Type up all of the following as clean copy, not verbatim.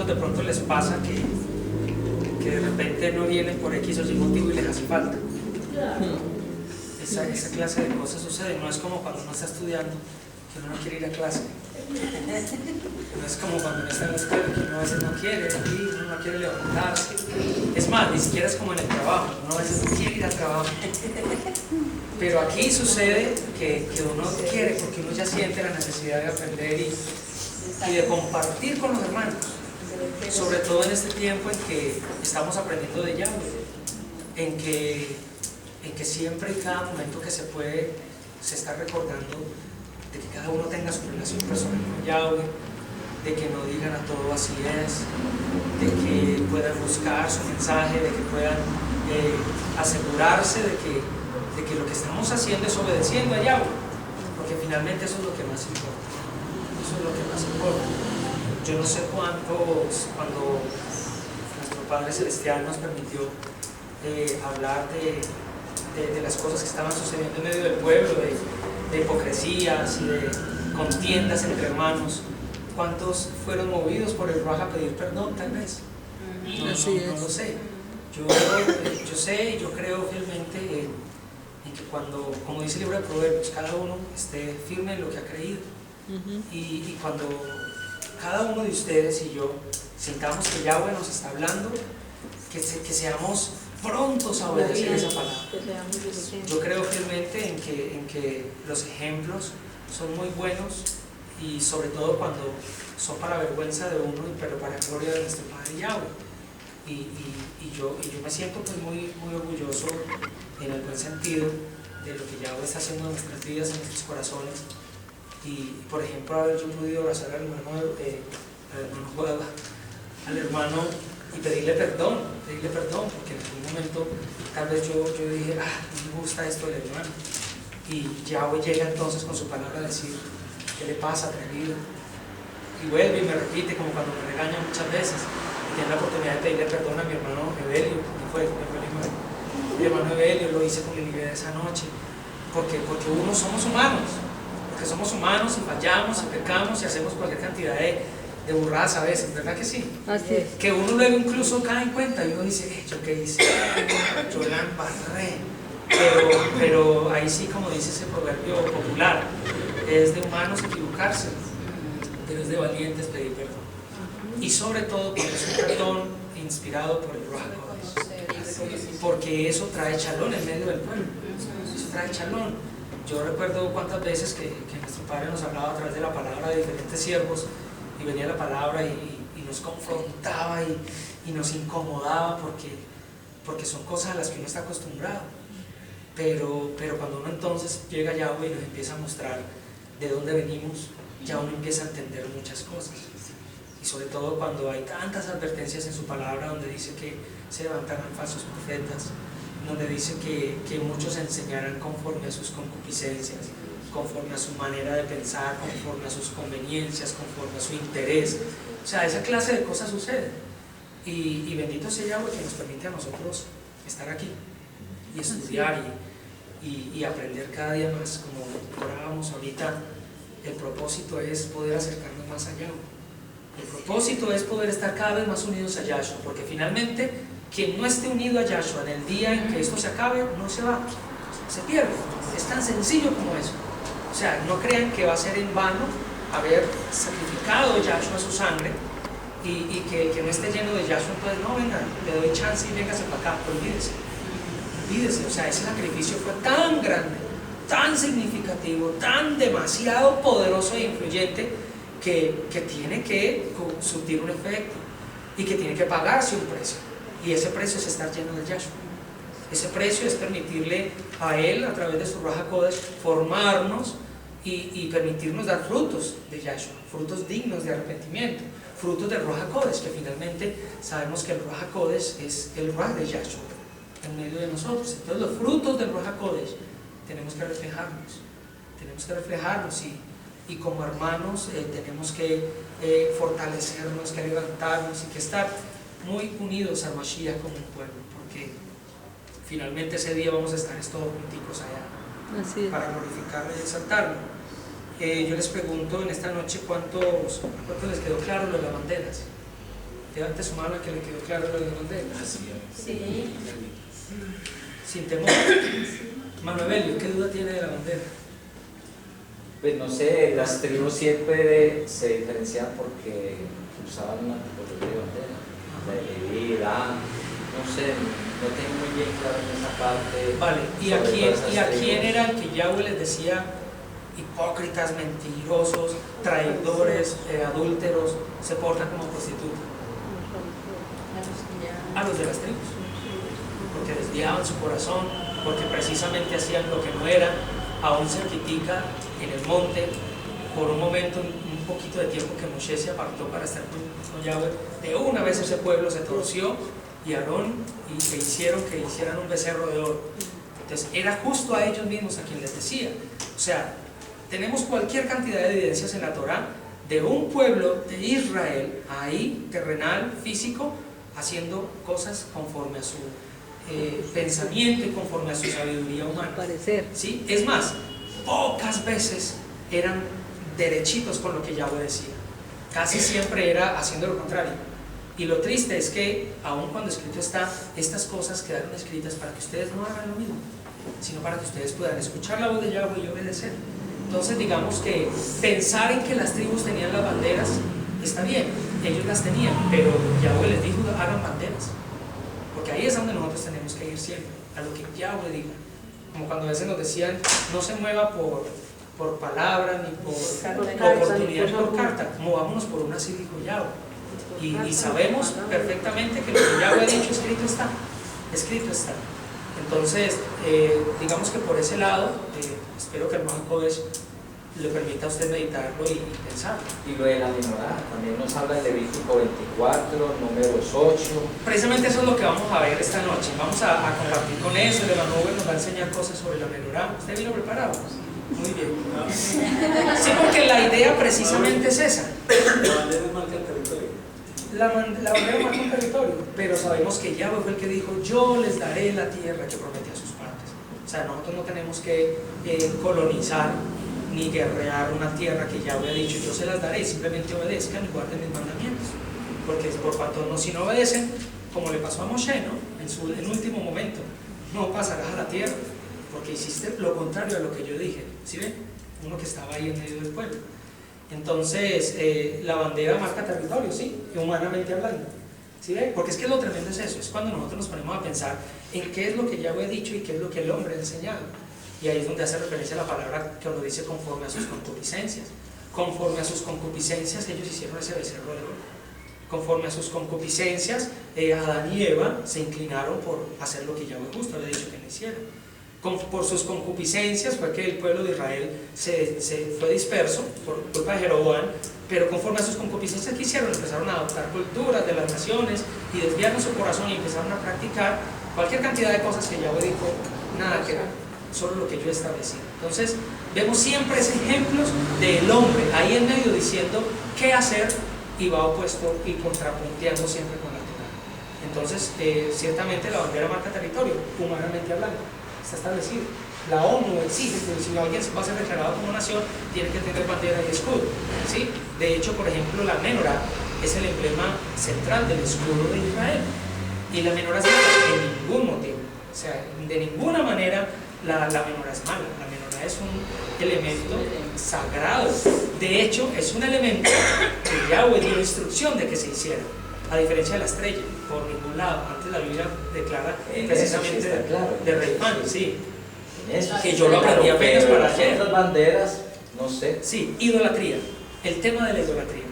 de pronto les pasa que de repente no vienen por X o Y motivo y les hace falta. Esa clase de cosas sucede. No es como cuando uno está estudiando que uno no quiere ir a clase. No es como cuando uno está en la escuela que uno a veces no quiere ir, uno no quiere levantarse. Es más, ni siquiera es como en el trabajo, uno a veces no quiere ir al trabajo. Pero aquí sucede que uno quiere, porque uno ya siente la necesidad de aprender y de compartir con los hermanos, sobre todo en este tiempo en que estamos aprendiendo de Yahweh, en que siempre y cada momento que se puede se está recordando de que cada uno tenga su relación personal con Yahweh, de que no digan a todo así es, de que puedan buscar su mensaje, de que puedan asegurarse de que lo que estamos haciendo es obedeciendo a Yahweh, porque finalmente eso es lo que más importa. Eso es lo que más importa. Yo no sé cuántos, cuando nuestro Padre Celestial nos permitió hablar de las cosas que estaban sucediendo en medio del pueblo, de hipocresías y de contiendas entre hermanos, ¿cuántos fueron movidos por el Ruaj a pedir perdón tal vez? No lo sé. Yo sé y yo creo fielmente en que cuando, como dice el libro de Proverbios, cada uno esté firme en lo que ha creído. Y cuando cada uno de ustedes y yo sintamos que Yahweh nos está hablando, que seamos prontos a obedecer esa palabra. Yo creo fielmente en que los ejemplos son muy buenos, y sobre todo cuando son para vergüenza de uno, pero para gloria de nuestro Padre Yahweh. Y yo me siento pues muy orgulloso, en el buen sentido, de lo que Yahweh está haciendo en nuestras vidas, en nuestros corazones. Y por ejemplo, haber yo podido abrazar al hermano y pedirle perdón, porque en algún momento tal vez yo dije, no me gusta esto del hermano, y Yahweh llega entonces con su palabra a decir, ¿qué le pasa, atrevido? Y vuelve y me repite, como cuando me regaña muchas veces, y tiene la oportunidad de pedirle perdón a mi hermano Evelio, mi hermano Evelio, lo hice con Lilibet esa noche, porque uno somos humanos, y fallamos, y pecamos, y hacemos cualquier cantidad de burradas a veces, ¿verdad que sí? Así es. Que uno luego incluso cae en cuenta y uno dice, ¿yo qué hice? Yo la embarré. Pero ahí sí, como dice ese proverbio popular, es de humanos equivocarse, pero es de valientes pedir perdón. Y sobre todo porque es un perdón inspirado por el Ruaj HaKodesh, porque eso trae chalón en medio del pueblo. Eso trae chalón. Yo recuerdo cuántas veces que nuestro Padre nos hablaba a través de la palabra de diferentes siervos, y venía la palabra y nos confrontaba y nos incomodaba, porque son cosas a las que uno está acostumbrado. Pero cuando uno entonces llega a Yahweh y nos empieza a mostrar de dónde venimos, ya uno empieza a entender muchas cosas. Y sobre todo cuando hay tantas advertencias en su palabra, donde dice que se levantarán falsos profetas, donde dice que muchos enseñarán conforme a sus concupiscencias, conforme a su manera de pensar, conforme a sus conveniencias, conforme a su interés. O sea, esa clase de cosas sucede. Y bendito sea Yahweh que nos permite a nosotros estar aquí y estudiar y aprender cada día más. Como orábamos ahorita, el propósito es poder acercarnos más a Yahweh. El propósito es poder estar cada vez más unidos a Yahshua, porque finalmente quien no esté unido a Yahshua en el día en que esto se acabe, no se va, se pierde. Es tan sencillo como eso. O sea, no crean que va a ser en vano haber sacrificado Yahshua su sangre, y que no esté lleno de Yahshua, entonces no, venga, le doy chance y véngase para acá. Olvídese, o sea, ese sacrificio fue tan grande, tan significativo, tan demasiado poderoso e influyente, que tiene que surtir un efecto, y que tiene que pagarse un precio, y ese precio es estar lleno de Yahshua. Ese precio es permitirle a Él, a través de su Ruaj HaKodesh, formarnos y permitirnos dar frutos de Yahshua, frutos dignos de arrepentimiento, frutos del Ruaj HaKodesh, que finalmente sabemos que el Ruaj HaKodesh es el Ruaj de Yahshua en medio de nosotros. Entonces los frutos del Ruaj HaKodesh tenemos que reflejarnos, y como hermanos tenemos que fortalecernos, que levantarnos, y que estar muy unidos a Mashiach como un pueblo, porque finalmente ese día vamos a estar todos junticos allá para glorificarlo y exaltarlo. Yo les pregunto en esta noche, ¿cuánto les quedó claro lo de las banderas? Levante su mano a que le quedó claro lo de la bandera. Sí. Sin temor. Mano Evelio, ¿qué duda tiene de la bandera? Pues no sé, las tribus siempre se diferencian porque usaban una tipología de bandera. La de Leví, Dan, no sé, no tengo muy bien claro en esa parte. Vale, ¿y a quién era el que Yahweh les decía hipócritas, mentirosos, traidores, adúlteros, se portan como prostitutas? A los de las tribus, porque desviaban su corazón, porque precisamente hacían lo que no era, aún cerquitica en el monte, por un momento, un poquito de tiempo que Moshe se apartó para estar con Yahweh, de una vez ese pueblo se torció y Aarón y se hicieron que hicieran un becerro de oro. Entonces era justo a ellos mismos a quien les decía. O sea, tenemos cualquier cantidad de evidencias en la Torá de un pueblo de Israel, ahí, terrenal, físico, haciendo cosas conforme a su pensamiento y conforme a su sabiduría humana. ¿Sí? Es más, pocas veces eran derechitos con lo que Yahweh decía. Casi siempre era haciendo lo contrario. Y lo triste es que, aun cuando escrito está, estas cosas quedaron escritas para que ustedes no hagan lo mismo, sino para que ustedes puedan escuchar la voz de Yahweh y obedecer. Entonces, digamos que pensar en que las tribus tenían las banderas está bien, ellos las tenían, pero Yahweh les dijo: hagan banderas, porque ahí es donde nosotros tenemos que ir siempre, a lo que Yahweh diga. Como cuando a veces nos decían: no se mueva por palabra, ni por oportunidad, ni por carta, movámonos por una, así dijo Yahweh. Y sabemos perfectamente que lo que Yahweh ha dicho, escrito está. Escrito está. Entonces, digamos que por ese lado, espero que el hermano Kodesh le permita a usted meditarlo y pensarlo. Y lo de la menorá, también nos habla de Levítico 24, números 8. Precisamente eso es lo que vamos a ver esta noche. Vamos a compartir con eso. El hermano Kodesh nos va a enseñar cosas sobre la menorá. ¿Usted vino preparado? Muy bien. Sí, porque la idea precisamente es esa. La bandera marca el territorio. La bandera marca un territorio, pero sabemos que Yahweh fue el que dijo: yo les daré la tierra que prometí a sus padres. O sea, nosotros no tenemos que colonizar ni guerrear una tierra que Yahweh ha dicho: yo se las daré, simplemente obedezcan y guarden mis mandamientos. Porque por cuanto no, si no obedecen, como le pasó a Moshe, ¿no? En último momento, no pasarás a la tierra, porque hiciste lo contrario a lo que yo dije. ¿Sí ven? Uno que estaba ahí en medio del pueblo. Entonces, la bandera marca territorio, ¿sí? Humanamente hablando. ¿Sí ven? Porque es que lo tremendo es eso, es cuando nosotros nos ponemos a pensar en qué es lo que Yahweh ha dicho y qué es lo que el hombre ha enseñado. Y ahí es donde hace referencia a la palabra que nos dice: conforme a sus concupiscencias. Conforme a sus concupiscencias ellos hicieron ese becerro de oro. Conforme a sus concupiscencias, Adán y Eva se inclinaron por hacer lo que Yahweh justo había dicho que no hicieran. Por sus concupiscencias fue que el pueblo de Israel se fue disperso por culpa de Jeroboam, pero conforme a sus concupiscencias que hicieron, empezaron a adoptar culturas de las naciones y desviaron su corazón y empezaron a practicar cualquier cantidad de cosas que Yahweh dijo: nada que ver, solo lo que yo establecí. Entonces vemos siempre esos ejemplos del hombre ahí en medio diciendo qué hacer, y va opuesto y contrapunteando siempre con la Torá. Entonces, ciertamente la bandera marca territorio, humanamente hablando, está establecido. La ONU exige que si alguien va a ser declarado como nación, tiene que tener bandera y escudo, ¿sí? De hecho, por ejemplo, la menorá es el emblema central del escudo de Israel, y la menorá es mala de ningún motivo. O sea, de ninguna manera la menorá es mala. La menorá es un elemento sagrado. De hecho, es un elemento que Yahweh dio instrucción de que se hiciera, a diferencia de la estrella, por ningún lado. Antes la Biblia declara precisamente sí claro, de Reimán, sí. Eso que yo lo aprendí apenas para ayer. Las banderas, no sé. Sí, idolatría. El tema de la idolatría.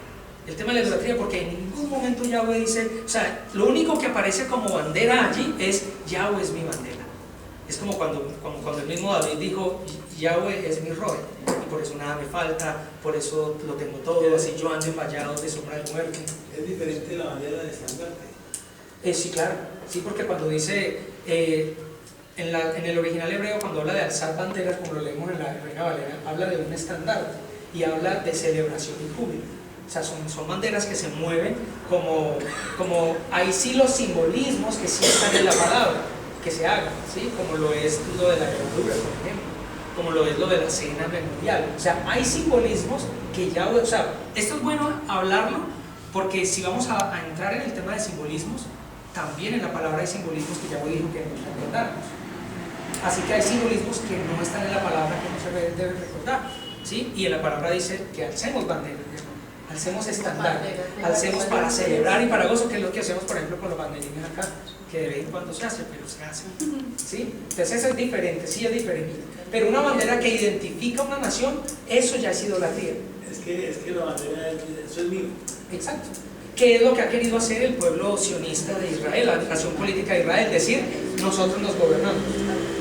El tema de la idolatría, porque en ningún momento Yahweh dice, o sea, lo único que aparece como bandera allí es: Yahweh es mi bandera. Es como cuando el mismo David dijo: Yahweh es mi roe, y por eso nada me falta, por eso lo tengo todo, así yo ando en vallados de sombra de muerte. Es diferente la bandera del estandarte. Sí, claro, sí, porque cuando dice, en el original hebreo, cuando habla de alzar banderas, como lo leemos en la Reina Valera, habla de un estandarte y habla de celebración y júbilo. O sea, son banderas que se mueven como ahí sí los simbolismos que sí están en la palabra, que se hagan, ¿sí? Como lo es lo de la levadura, por ejemplo, como lo es lo de la cena memorial. O sea, hay simbolismos que ya, o sea, esto es bueno hablarlo Porque si vamos a entrar en el tema de simbolismos, también en la palabra hay simbolismos que ya dijo que debemos recordarnos. Así que hay simbolismos que no están en la palabra que no se debe recordar, ¿sí? Y en la palabra dice que alcemos banderas, alcemos estandarte, alcemos para celebrar y para gozo, que es lo que hacemos, por ejemplo, con los banderines acá, que de vez en cuando se hace, pero se hace, ¿sí? Entonces eso es diferente, sí es diferente. Pero una bandera que identifica una nación, eso ya es idolatría. Es que la bandera, eso es mío. Exacto. ¿Qué es lo que ha querido hacer el pueblo sionista de Israel, la nación política de Israel? Decir, nosotros nos gobernamos,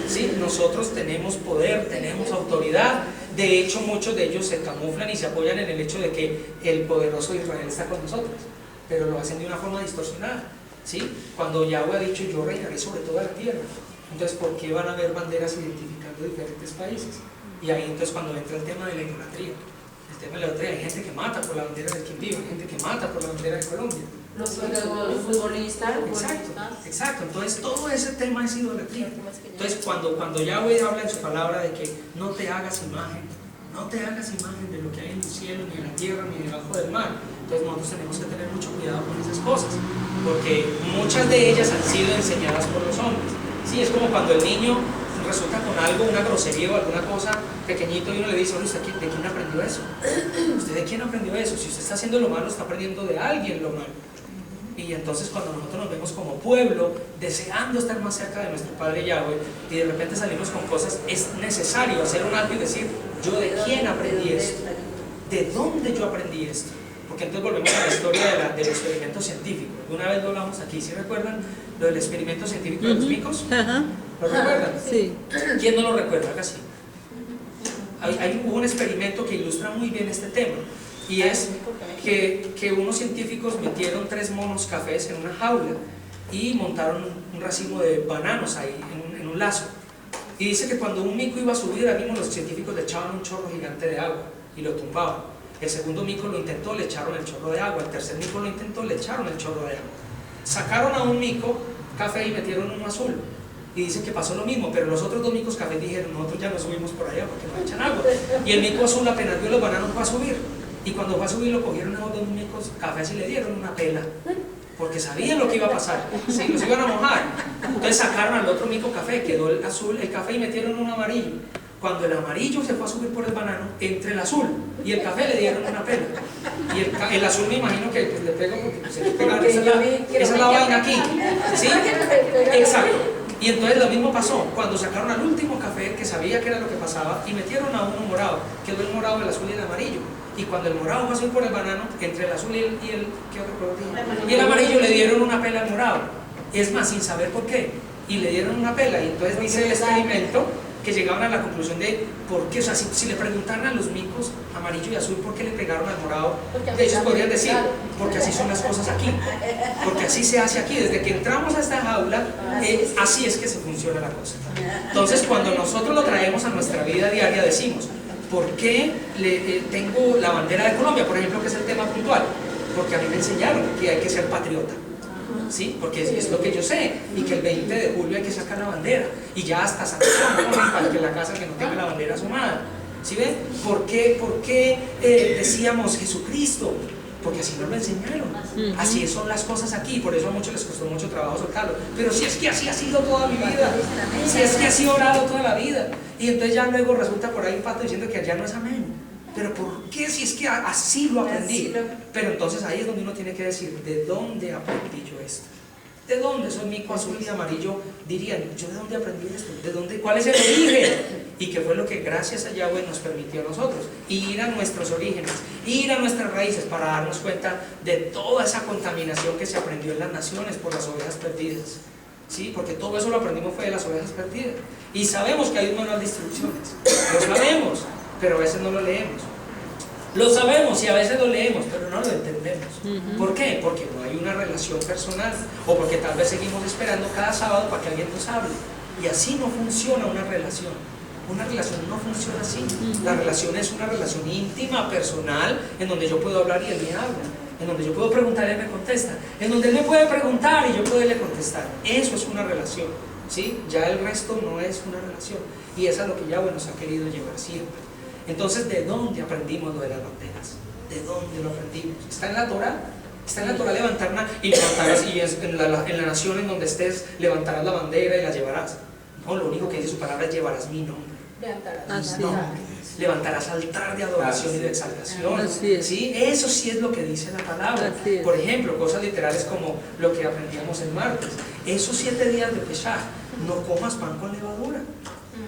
¿sí? Nosotros tenemos poder, tenemos autoridad. De hecho, muchos de ellos se camuflan y se apoyan en el hecho de que el poderoso Israel está con nosotros, pero lo hacen de una forma distorsionada, ¿sí? Cuando Yahweh ha dicho, yo reinaré sobre toda la tierra. Entonces, ¿por qué van a haber banderas identificando diferentes países? Y ahí entonces cuando entra el tema de la idolatría. El tema de la idolatría, hay gente que mata por la bandera del Quindío, hay gente que mata por la bandera de Colombia. Los futbolistas. Exacto. Entonces todo ese tema es idolatría. Entonces cuando Yahweh habla en su palabra de que no te hagas imagen de lo que hay en el cielo, ni en la tierra, ni debajo del mar, entonces nosotros tenemos que tener mucho cuidado con esas cosas, porque muchas de ellas han sido enseñadas por los hombres. Sí, es como cuando el niño resulta con algo, una grosería o alguna cosa pequeñito y uno le dice, oye, ¿usted de quién aprendió eso? ¿Usted de quién aprendió eso? Si usted está haciendo lo malo, está aprendiendo de alguien lo malo. Y entonces cuando nosotros nos vemos como pueblo deseando estar más cerca de nuestro Padre Yahweh y de repente salimos con cosas, es necesario hacer un alto y decir, ¿yo de quién aprendí esto? ¿De dónde yo aprendí esto? Porque entonces volvemos a la historia del experimento científico. Una vez lo hablamos aquí, ¿sí recuerdan? Lo del experimento científico de los micos. ¿Lo recuerdan? Sí. ¿Quién no lo recuerda? Haga así. Hubo un experimento que ilustra muy bien este tema, y es que unos científicos metieron 3 monos cafés en una jaula y montaron un racimo de bananos ahí en un lazo, y dice que cuando un mico iba a subir, ahí mismo los científicos le echaban un chorro gigante de agua y lo tumbaban. El segundo mico lo intentó, le echaron el chorro de agua. El tercer mico lo intentó, le echaron el chorro de agua. Sacaron a un mico café y metieron uno azul, y dicen que pasó lo mismo, pero los otros 2 micos café dijeron, nosotros ya no subimos por allá porque nos echan agua. Y el mico azul apenas vio los bananos fue a subir, y cuando fue a subir lo cogieron a los 2 micos café y le dieron una pela, porque sabían lo que iba a pasar, sí, los iban a mojar. Entonces sacaron al otro mico café, quedó el azul, el café, y metieron un amarillo. Cuando el amarillo se fue a subir por el banano, entre el azul y el café le dieron una pela. Y el azul me imagino que pues, le pegó porque pues, se le pegaron, esa es la vaina aquí, ¿sí? Exacto. Y entonces lo mismo pasó, cuando sacaron al último café que sabía que era lo que pasaba y metieron a uno morado, quedó el morado, el azul y el amarillo. Y cuando el morado pasó por el banano, entre el azul y el ¿qué otro color tiene? Y el amarillo le dieron una pela al morado. Es más, sin saber por qué. Y le dieron una pela. Y entonces dice el experimento que llegaban a la conclusión de por qué, o sea, si le preguntaran a los micos amarillo y azul por qué le pegaron al morado, ellos podrían decir, porque así son las cosas aquí, porque así se hace aquí, desde que entramos a esta jaula, así es que se funciona la cosa. Entonces cuando nosotros lo traemos a nuestra vida diaria decimos, ¿por qué tengo la bandera de Colombia, por ejemplo, que es el tema puntual? Porque a mí me enseñaron que hay que ser patriota. ¿Sí? Porque es lo que yo sé, y que el 20 de julio hay que sacar la bandera, y ya hasta sanción para que la casa que no tenga la bandera asomada. ¿Sí ven? ¿Por qué decíamos Jesucristo? Porque así nos lo enseñaron, así son las cosas aquí, por eso a muchos les costó mucho trabajo soltarlo. Pero si es que así ha sido toda mi vida, si es que así he orado toda la vida, y entonces ya luego resulta por ahí un pato diciendo que allá no es amén. Pero ¿por qué si es que así lo aprendí? Pero entonces ahí es donde uno tiene que decir, ¿de dónde aprendí yo esto? ¿De dónde soy mico azul y amarillo? Dirían, ¿yo de dónde aprendí esto? ¿De dónde? ¿Cuál es el origen? Y que fue lo que gracias a Yahweh nos permitió a nosotros, ir a nuestros orígenes, ir a nuestras raíces para darnos cuenta de toda esa contaminación que se aprendió en las naciones por las ovejas perdidas. ¿Sí? Porque todo eso lo aprendimos fue de las ovejas perdidas. Y sabemos que hay un manual de instrucciones, lo sabemos, pero a veces no lo leemos. Lo sabemos y a veces lo leemos, pero no lo entendemos. ¿Por qué? Porque no hay una relación personal, o porque tal vez seguimos esperando cada sábado para que alguien nos hable. Y así no funciona una relación. Una relación no funciona así. La relación es una relación íntima, personal, en donde yo puedo hablar y él me habla, en donde yo puedo preguntar y él me contesta, en donde él me puede preguntar y yo puedo irle contestar. Eso es una relación, ¿sí? Ya el resto no es una relación, y eso es lo que Yahweh nos ha querido llevar siempre. Entonces, ¿de dónde aprendimos lo de las banderas? ¿De dónde lo aprendimos? ¿Está en la Torá? Está en la Torah levantar y levantarás, y es en la nación en donde estés levantarás la bandera y la llevarás. No, lo único que dice su palabra es llevarás mi nombre. Así No, es. levantarás altar de adoración y de exaltación. Así es. ¿Sí? Eso sí es lo que dice la palabra. Así es. Por ejemplo, cosas literales como lo que aprendíamos el martes. Esos 7 días de Pesaj, no comas pan con levadura.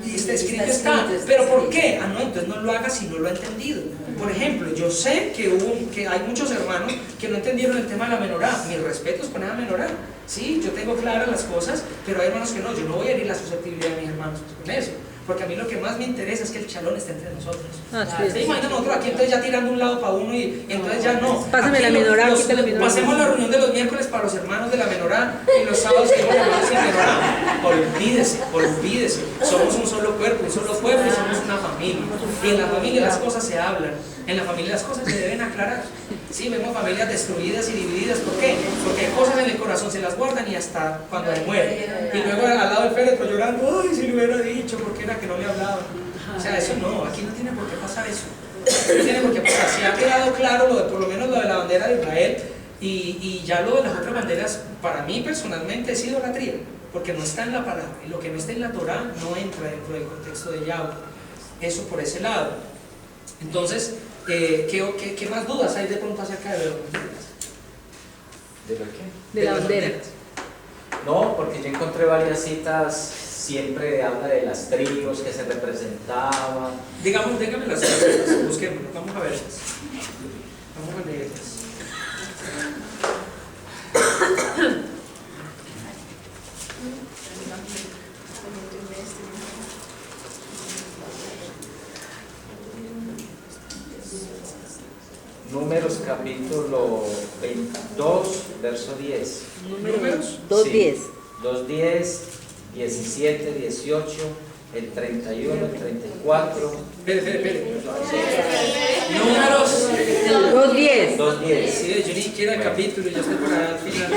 Está escrito, está. ¿Pero por qué? Ah, no, entonces no lo hagas si no lo ha entendido. Por ejemplo, yo sé que hay muchos hermanos que no entendieron el tema de la menorá. Mis respetos con esa menorá. Sí, yo tengo claras las cosas, pero hay hermanos que no. Yo no voy a herir la susceptibilidad de mis hermanos con eso. Porque a mí lo que más me interesa es que el chalón esté entre nosotros. Así ¿Se es. imaginan nosotros aquí entonces ya tirando un lado para uno y entonces ya no? Pásame Aquí la menorá, los- quita la menorá. Pasemos la reunión de los miércoles para los hermanos de la menorá y los sábados que hermanos sin menorá. Olvídese, olvídese. Somos un solo cuerpo, un solo pueblo y somos una familia. Y en la familia las cosas se hablan. En la familia las cosas se deben aclarar. Sí, vemos familias destruidas y divididas. ¿Por qué? Porque hay cosas en el corazón, se las guardan y hasta cuando se mueren. Y luego al lado del féretro llorando, ay, si le hubiera dicho, porque era que no le hablaban. O sea, eso no, aquí no tiene por qué pasar eso. No tiene por qué pasar. Si ha quedado claro lo de, por lo menos lo de la bandera de Israel y ya lo de las otras banderas, para mí personalmente es idolatría, porque no está en la palabra. Y lo que no está en la Torah no entra dentro del contexto de Yahweh. Eso por ese lado. Entonces, ¿qué más dudas hay de pronto acerca de las banderas? ¿De lo qué? De la las bandera. banderas. No, porque yo encontré varias citas, siempre habla de las tribus que se representaban. Digamos, déjame las citas, busquémoslas, vamos a verlas. Vamos a leerlas. Números capítulo 22, verso 10. ¿Números? 2:10. 2:10, 17, 18, el 31, el 34. Espere. Números. 2:10. 2:10. Sí, yo ni siquiera el capítulo, yo estoy por allá al final.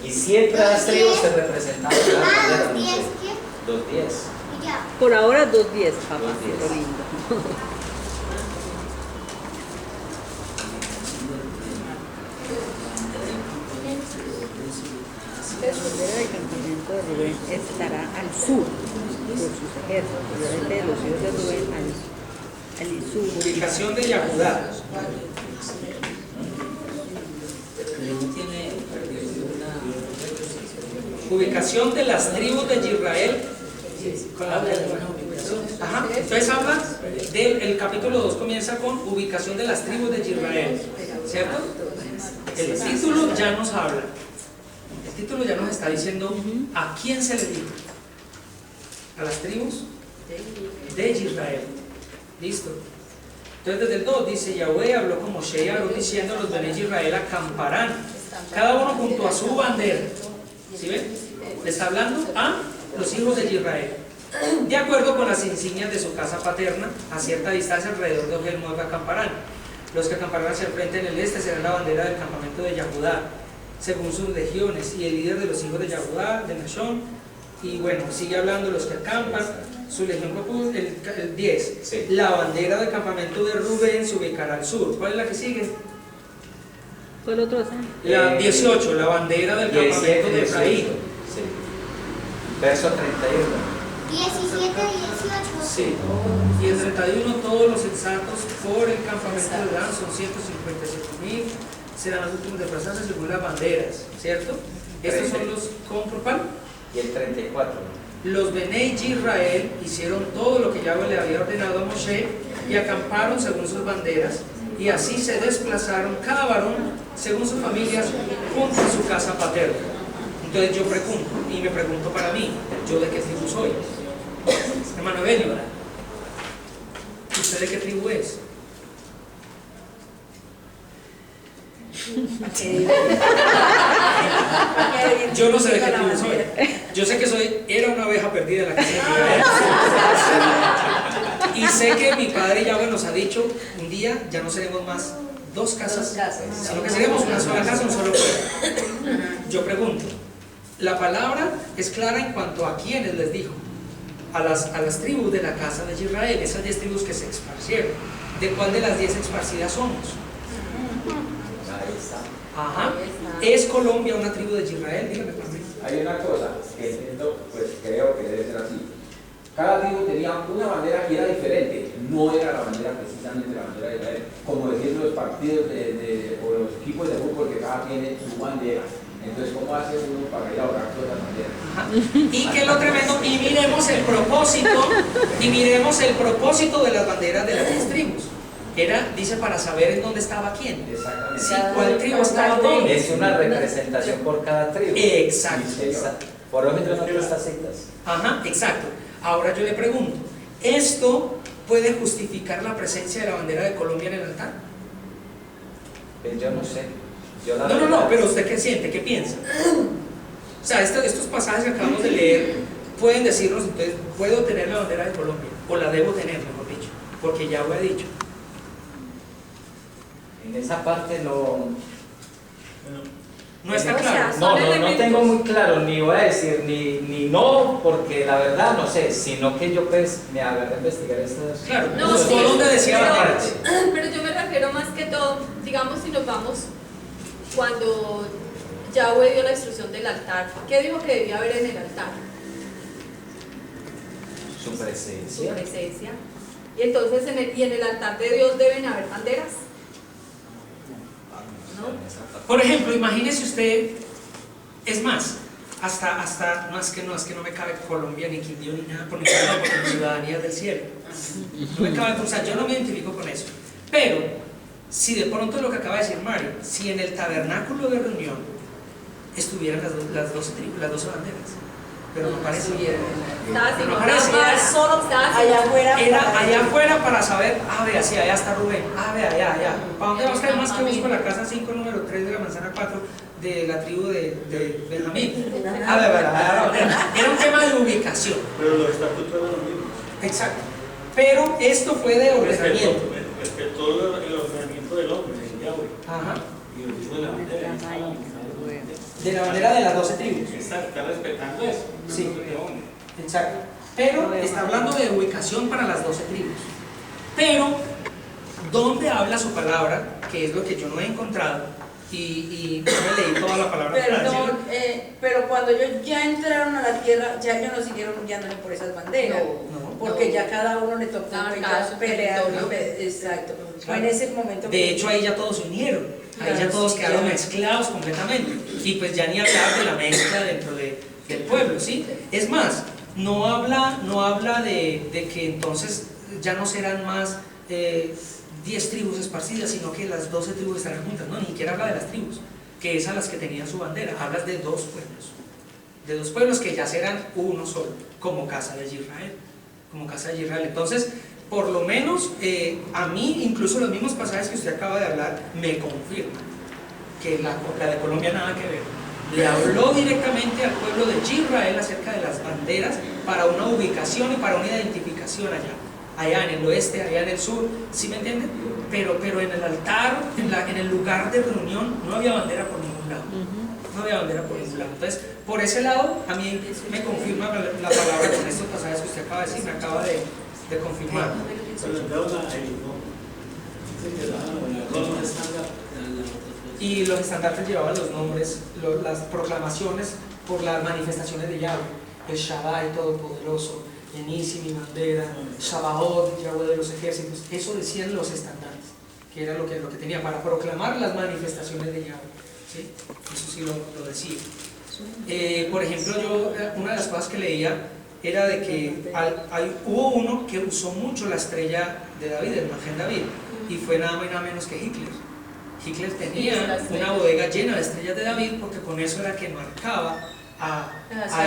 Y siempre las tribus se representaban. Ah, 2:10, ¿qué? 2:10. Y ya. Por ahora 2:10, papá. 2:10. Qué lindo. La bandera del campamento de Rubén estará al sur por sus ejércitos, obviamente de los hijos de Rubén al sur. Ubicación de Yahudá. Ubicación de las tribus de Israel. Ajá. Entonces habla del capítulo 2, comienza con ubicación de las tribus de Israel, ¿cierto? El título ya nos habla. El título ya nos está diciendo a quién se le dijo. A las tribus de Israel. ¿Listo? Entonces desde el 2 dice, Yahweh habló con Moshe y Aarón diciendo, los Bené de Israel acamparán, cada uno junto a su bandera. ¿Sí ven? Le está hablando a los hijos de Israel, de acuerdo con las insignias de su casa paterna, a cierta distancia alrededor de Ogel Moab acamparán. Los que acamparán hacia el frente en el este serán la bandera del campamento de Yahudá, según sus legiones, y el líder de los hijos de Yahudá, de Nashón. Y bueno, sigue hablando los que acampan, su legión, el 10. Sí. La bandera del campamento de Rubén se ubicará al sur. ¿Cuál es la que sigue? ¿Fue el otro? La 18, la bandera del 17, campamento de 18. Efraín. Sí. Verso 31. 17, 18. Sí. Y el 31, todos los sensatos por el campamento de Dan son 157.000. Serán los últimos de pasarse según las banderas, ¿cierto? Estos son los ¿cuál? Y el 34. Los Bené Israel hicieron todo lo que Yahweh le había ordenado a Moshe y acamparon según sus banderas, y así se desplazaron cada varón según sus familias junto a su casa paterna. Entonces yo pregunto, y me pregunto para mí, ¿yo de qué tribu soy? Hermano Evelio, ¿usted de qué tribu es? Yo no sé de qué tribu soy. Yo sé que era una oveja perdida en la casa de Israel. Y sé que mi padre Yahweh nos ha dicho, un día ya no seremos más dos casas, sino que seremos una sola casa, un solo pueblo. Yo pregunto, la palabra es clara en cuanto a quiénes les dijo. A las tribus de la casa de Israel, esas 10 tribus que se esparcieron. ¿De cuál de las 10 esparcidas somos? Ajá. Ahí está. ¿Es Colombia una tribu de Israel? Dígame, Juan. Hay una cosa que entiendo, pues creo que debe ser así. Cada tribu tenía una bandera que era diferente, no era la bandera precisamente la bandera de Israel, como decir los partidos o los equipos de fútbol que cada tiene su bandera. Entonces, ¿cómo hace uno para ir a ahorrar todas las banderas? Ajá. Y que lo tremendo, y miremos el propósito de las banderas de las 10 tribus. Era, dice, para saber en dónde estaba quién. Exactamente. Sí, cuál tribu estaba dónde. Es una representación por cada tribu. Exacto. Exacto. Por lo menos no estas citas. Ajá, exacto. Ahora yo le pregunto, ¿esto puede justificar la presencia de la bandera de Colombia en el altar? Pues yo no sé. Yo la No, verdad- pero ¿usted qué siente? ¿Qué piensa? O sea, estos pasajes que acabamos de leer pueden decirnos, entonces, ¿puedo tener la bandera de Colombia? O la debo tener, mejor dicho, porque ya lo he dicho. En esa parte no. No está O sea, claro. son No elementos. tengo muy claro, ni voy a decir ni no, porque la verdad no sé, sino que yo pues me agarré a investigar estas. Claro, No, ¿por sí, dónde decía pero- banderas? Pero yo me refiero más que todo, digamos, si nos vamos cuando Yahweh dio la instrucción del altar, ¿qué dijo que debía haber en el altar? Su Su presencia. presencia. Y entonces y en el altar de Dios deben haber banderas. ¿No? Por ejemplo, imagínese usted, es más, hasta no es que no me cabe Colombia ni Quindío ni nada, porque mi ciudadanía es del cielo. No me cabe, o sea, yo no me identifico con eso. Pero, si de pronto lo que acaba de decir Mario, si en el tabernáculo de reunión estuvieran las 12 tribus, las 12 banderas, pero no parece. Estaba sin No una parece. vara, Solo estaba sin allá afuera. Era para- allá afuera para saber, vea, sí, allá está Rubén, vea, allá. ¿Para dónde vas a caer más que busco la casa 5, número 3 de la manzana 4 de la tribu de Benjamín? Vea, era un tema de ubicación. Pero los estatutos eran los mismos. Exacto. Pero esto fue de ordenamiento. Respetó el ordenamiento del hombre, el Yahweh. Ajá. Y lo dijo de la bandera. De la bandera de las 12 tribus. Está respetando eso. Sí. Exacto. Pero está hablando de ubicación para las 12 tribus. Pero, ¿dónde habla su palabra? Que es lo que yo no he encontrado. Y no me leí toda la palabra para decirlo. Perdón, pero cuando ellos ya entraron a la tierra, ya ellos no siguieron guiándole por esas banderas. No. Porque ya cada uno le tocó Cada ya su pelear. territorio. Exacto. Claro. Fue en ese momento. De hecho, ahí ya todos se unieron, ahí ya Claro, todos sí, quedaron claro. mezclados completamente. Y pues ya ni hablar de la mezcla dentro del pueblo, ¿sí? Es más, no habla de que entonces ya no serán más 10 tribus esparcidas, sino que las 12 tribus estarán juntas, no, ni siquiera habla de las tribus, que es a las que tenían su bandera, hablas de 2 pueblos. De 2 pueblos que ya serán uno solo, como casa de Israel, como casa de Israel. Entonces, por lo menos a mí, incluso los mismos pasajes que usted acaba de hablar, me confirman que la de Colombia nada que ver. Le habló directamente al pueblo de Israel acerca de las banderas para una ubicación y para una identificación allá en el oeste, allá en el sur, ¿sí me entienden? Pero en el altar, en el lugar de reunión, no había bandera por ningún lado. No había bandera por ningún lado. Entonces, por ese lado, a mí me confirma la palabra con estos pasajes que usted acaba de decir, me acaba de confirmar. Pero entraron ahí, ¿no? Con los estándares. Y los estandartes llevaban los nombres, las proclamaciones por las manifestaciones de Yahweh, el Shaddai Todopoderoso, Enisi, mi bandera, Sabaoth, Yahweh de los ejércitos. Eso decían los estandartes, que era lo que tenía para proclamar las manifestaciones de Yahweh, ¿sí? Eso sí lo decía. Por ejemplo, una de las cosas que leía era de que hubo uno que usó mucho la estrella de David, el Magén David, y fue nada más y nada menos que Hitler. Hitler tenía una bodega llena de estrellas de David porque con eso era que marcaba a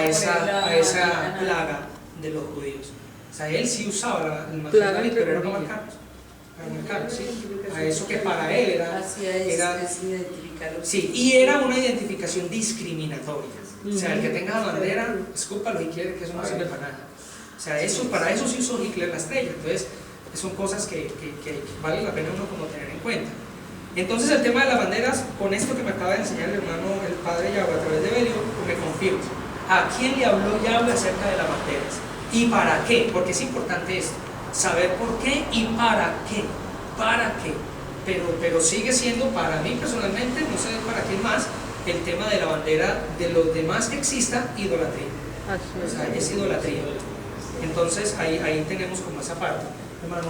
esa plaga de los judíos. O sea, él sí usaba el Magén David, pero era para marcarlos, ¿sí? A eso que para él era identificarlo. sí, y era una identificación discriminatoria. O sea, el que tenga bandera, escúpalo y quiere que eso no sirve para nada. O sea, para eso sí usó Hitler la estrella. Entonces, son cosas que vale la pena uno como tener en cuenta. Entonces, el tema de las banderas, con esto que me acaba de enseñar el hermano, el padre Yahweh a través de Belio, me confirma. ¿A quién le habló Yahweh acerca de las banderas? ¿Y para qué? Porque es importante esto, saber por qué y para qué. ¿Para qué? pero sigue siendo para mí personalmente, no sé para quién más, el tema de la bandera de los demás que exista, idolatría. O sea, es idolatría. Entonces ahí tenemos como esa parte. Hermano,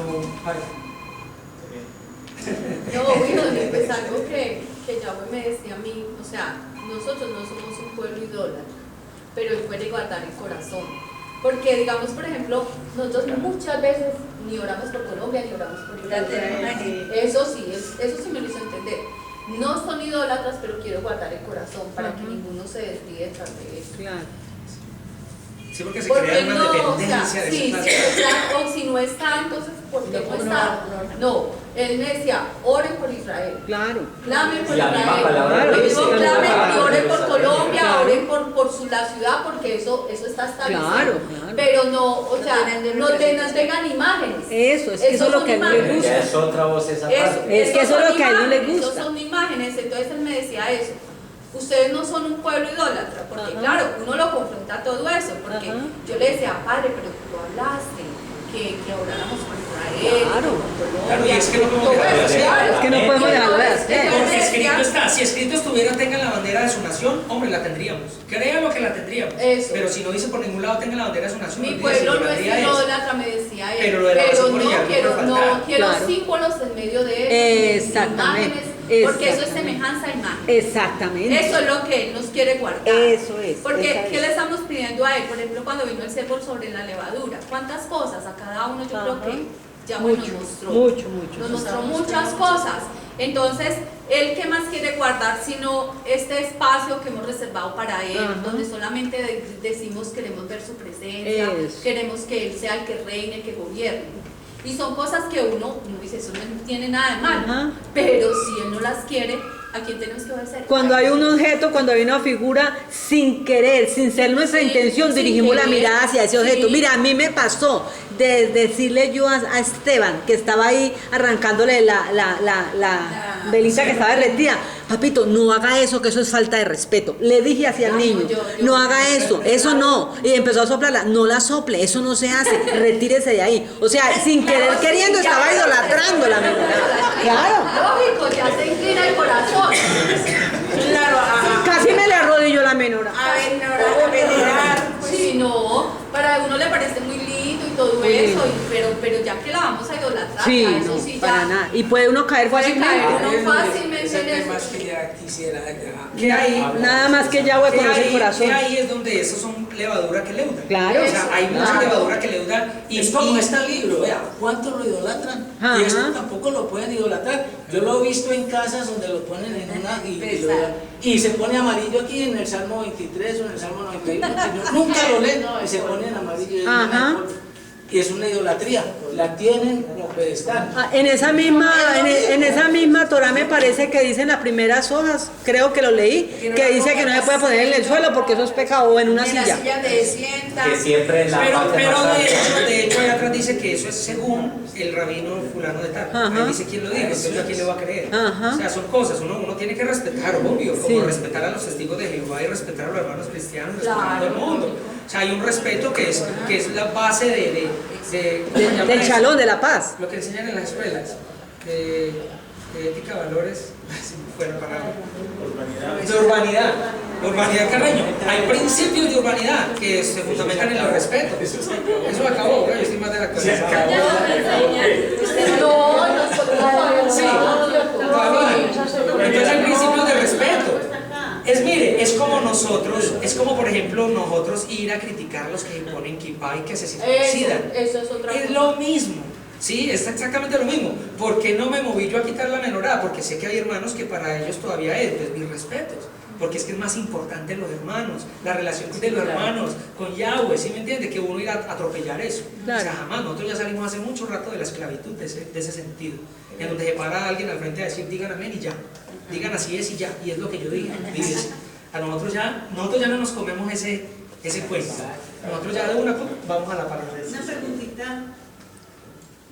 No, bueno, pues algo que Yahweh me decía a mí, o sea, nosotros no somos un pueblo idólatra, pero Él puede guardar el corazón. Porque, digamos, por ejemplo, nosotros muchas veces ni oramos por Colombia, ni oramos por Israel. Eso sí me lo hizo entender. No son idólatras, pero quiero guardar el corazón para que ninguno se desvíe detrás de eso. Claro. Sí, porque se crea una dependencia de sí, esa sí, clase. o si no está, entonces, ¿por qué no está? No, él me decía, oren por Israel. Claro. Clamen por La misma Israel. palabra Lo que mismo dice, clamen la y oren por palabra Colombia, claro. oren por la ciudad, porque eso está establecido. Claro, claro. Pero no, o sea, no tengan imágenes. Eso, es que eso es lo que a él no le son gusta. Ya es otra voz esa Eso, parte. Es que eso es lo que a él no le imágenes, gusta. Eso son imágenes, entonces él me decía eso. Ustedes no son un pueblo idólatra, porque Ajá. claro, uno lo confronta todo eso, porque Ajá. yo le decía, padre, pero tú hablaste que oráramos por Israel, Claro. por Colombia, Claro, y es que no podemos todo dejar de eso, hacer. claro. Es que no podemos dejarlo de hacer. Porque escrito está, si escrito estuviera tengan la bandera de su nación, hombre, la tendríamos. Créanlo que la tendríamos. Eso. Pero si no dice por ningún lado tengan la bandera de su nación, Mi olvídese, pueblo no es idolatría idólatra, me decía él, Pero lo de la oración por ella no quiero, puede faltar. no quiero Claro. símbolos en medio de eso, Exactamente, imágenes, porque eso es exactamente. semejanza a imagen. Exactamente. Eso es lo que Él nos quiere guardar. Eso es. Porque, esa es. ¿qué le estamos pidiendo a Él? Por ejemplo, cuando vino el siervo sobre la levadura, ¿cuántas cosas? A cada uno yo creo Ajá. que ya Mucho, nos mostró. mucho. Nos mostró muchas cosas. Entonces, Él qué más quiere guardar sino este espacio que hemos reservado para Él, Ajá. donde solamente decimos queremos ver su presencia, Eso. queremos que Él sea el que reine, que gobierne. Y son cosas que uno dice, eso no tiene nada de malo, Ajá. pero si Él no las quiere, ¿a quién tenemos que obedecer? Cuando hay un objeto, cuando hay una figura, sin querer, sin ser nuestra Sí, intención, sin dirigimos la querer, mirada hacia ese objeto. sí. Mira, a mí me pasó de decirle yo a Esteban, que estaba ahí arrancándole la velita que estaba derretida, papito, no haga eso, que eso es falta de respeto. Le dije hacia el Ay, niño, yo- no haga eso no. Y empezó a soplarla, no la sople, eso no se hace, retírese de ahí. O sea, sin querer queriendo, estaba idolatrando la menora. Claro. Lógico, ya se inclina el corazón. Claro, Casi me le arrodilló la menora. a venerar. Si no, para uno le parece muy lindo y todo Muy eso, lindo. pero ya que la vamos a idolatrar, Sí, ya eso no, sí para ya nada. Y puede uno caer puede fácilmente. caer uno fácilmente Ese en tema es eso. que ya quisiera. ¿Qué hay? Nada más que Yahweh conoce el corazón. Que ahí es donde esos son levadura que leuda. Claro. O sea, hay mucha Claro. levadura que leuda. Y Es como este libro, vea, ¿cuántos lo idolatran? Ajá. Y esto tampoco lo pueden idolatrar. Yo lo he visto en casas donde lo ponen en una y se pone amarillo aquí en el Salmo 23 o en el Salmo 91. Nunca lo leen y se pone en amarillo. Ajá. Y es una idolatría. La tienen como pedestal. Ah, en esa misma Torah me parece que dice en las primeras hojas, creo que lo leí, que dice que no se puede poner en el suelo porque eso es pecado o en una En la silla. silla te sientas. Que siempre en la Pero parte más alta. de hecho, allá atrás dice que eso es según el rabino fulano de tal. Ajá. Ahí dice quién lo diga, entonces yo a quién le va a creer. Ajá. O sea, son cosas, uno tiene que respetar, obvio, como Sí. respetar a los testigos de Jehová y respetar a los hermanos cristianos, respetar a Claro. todo el mundo. O sea, hay un respeto que es la base Del chalón, de la paz. lo que enseñan en las escuelas, de ética, valores, si me fuera palabra. De urbanidad. Urbanidad, Carreño. Hay principios de urbanidad que se fundamentan en el respeto. Eso acabó, yo estoy más de la actualidad. No, nosotros Sí, todavía. Entonces hay principios de respeto. Mire, es como nosotros, es como por ejemplo nosotros ir a criticar a los que ponen kippah y que se circuncidan. eso es otra Es cosa. lo mismo, sí, es exactamente lo mismo. ¿Por qué no me moví yo a quitar la menorá? Porque sé que hay hermanos que para ellos todavía es, pues mis respetos. Porque es que es más importante los hermanos, la relación de los hermanos con Yahweh, ¿sí me entiende? Que uno ir a atropellar eso. Claro. O sea, jamás. Nosotros ya salimos hace mucho rato de la esclavitud de ese sentido. En donde se para alguien al frente a decir, digan amén y ya. Digan así es y ya. Y es lo que yo diga. Dices, a nosotros ya no nos comemos ese cuento. Nosotros ya de una vamos a la palabra. Una preguntita,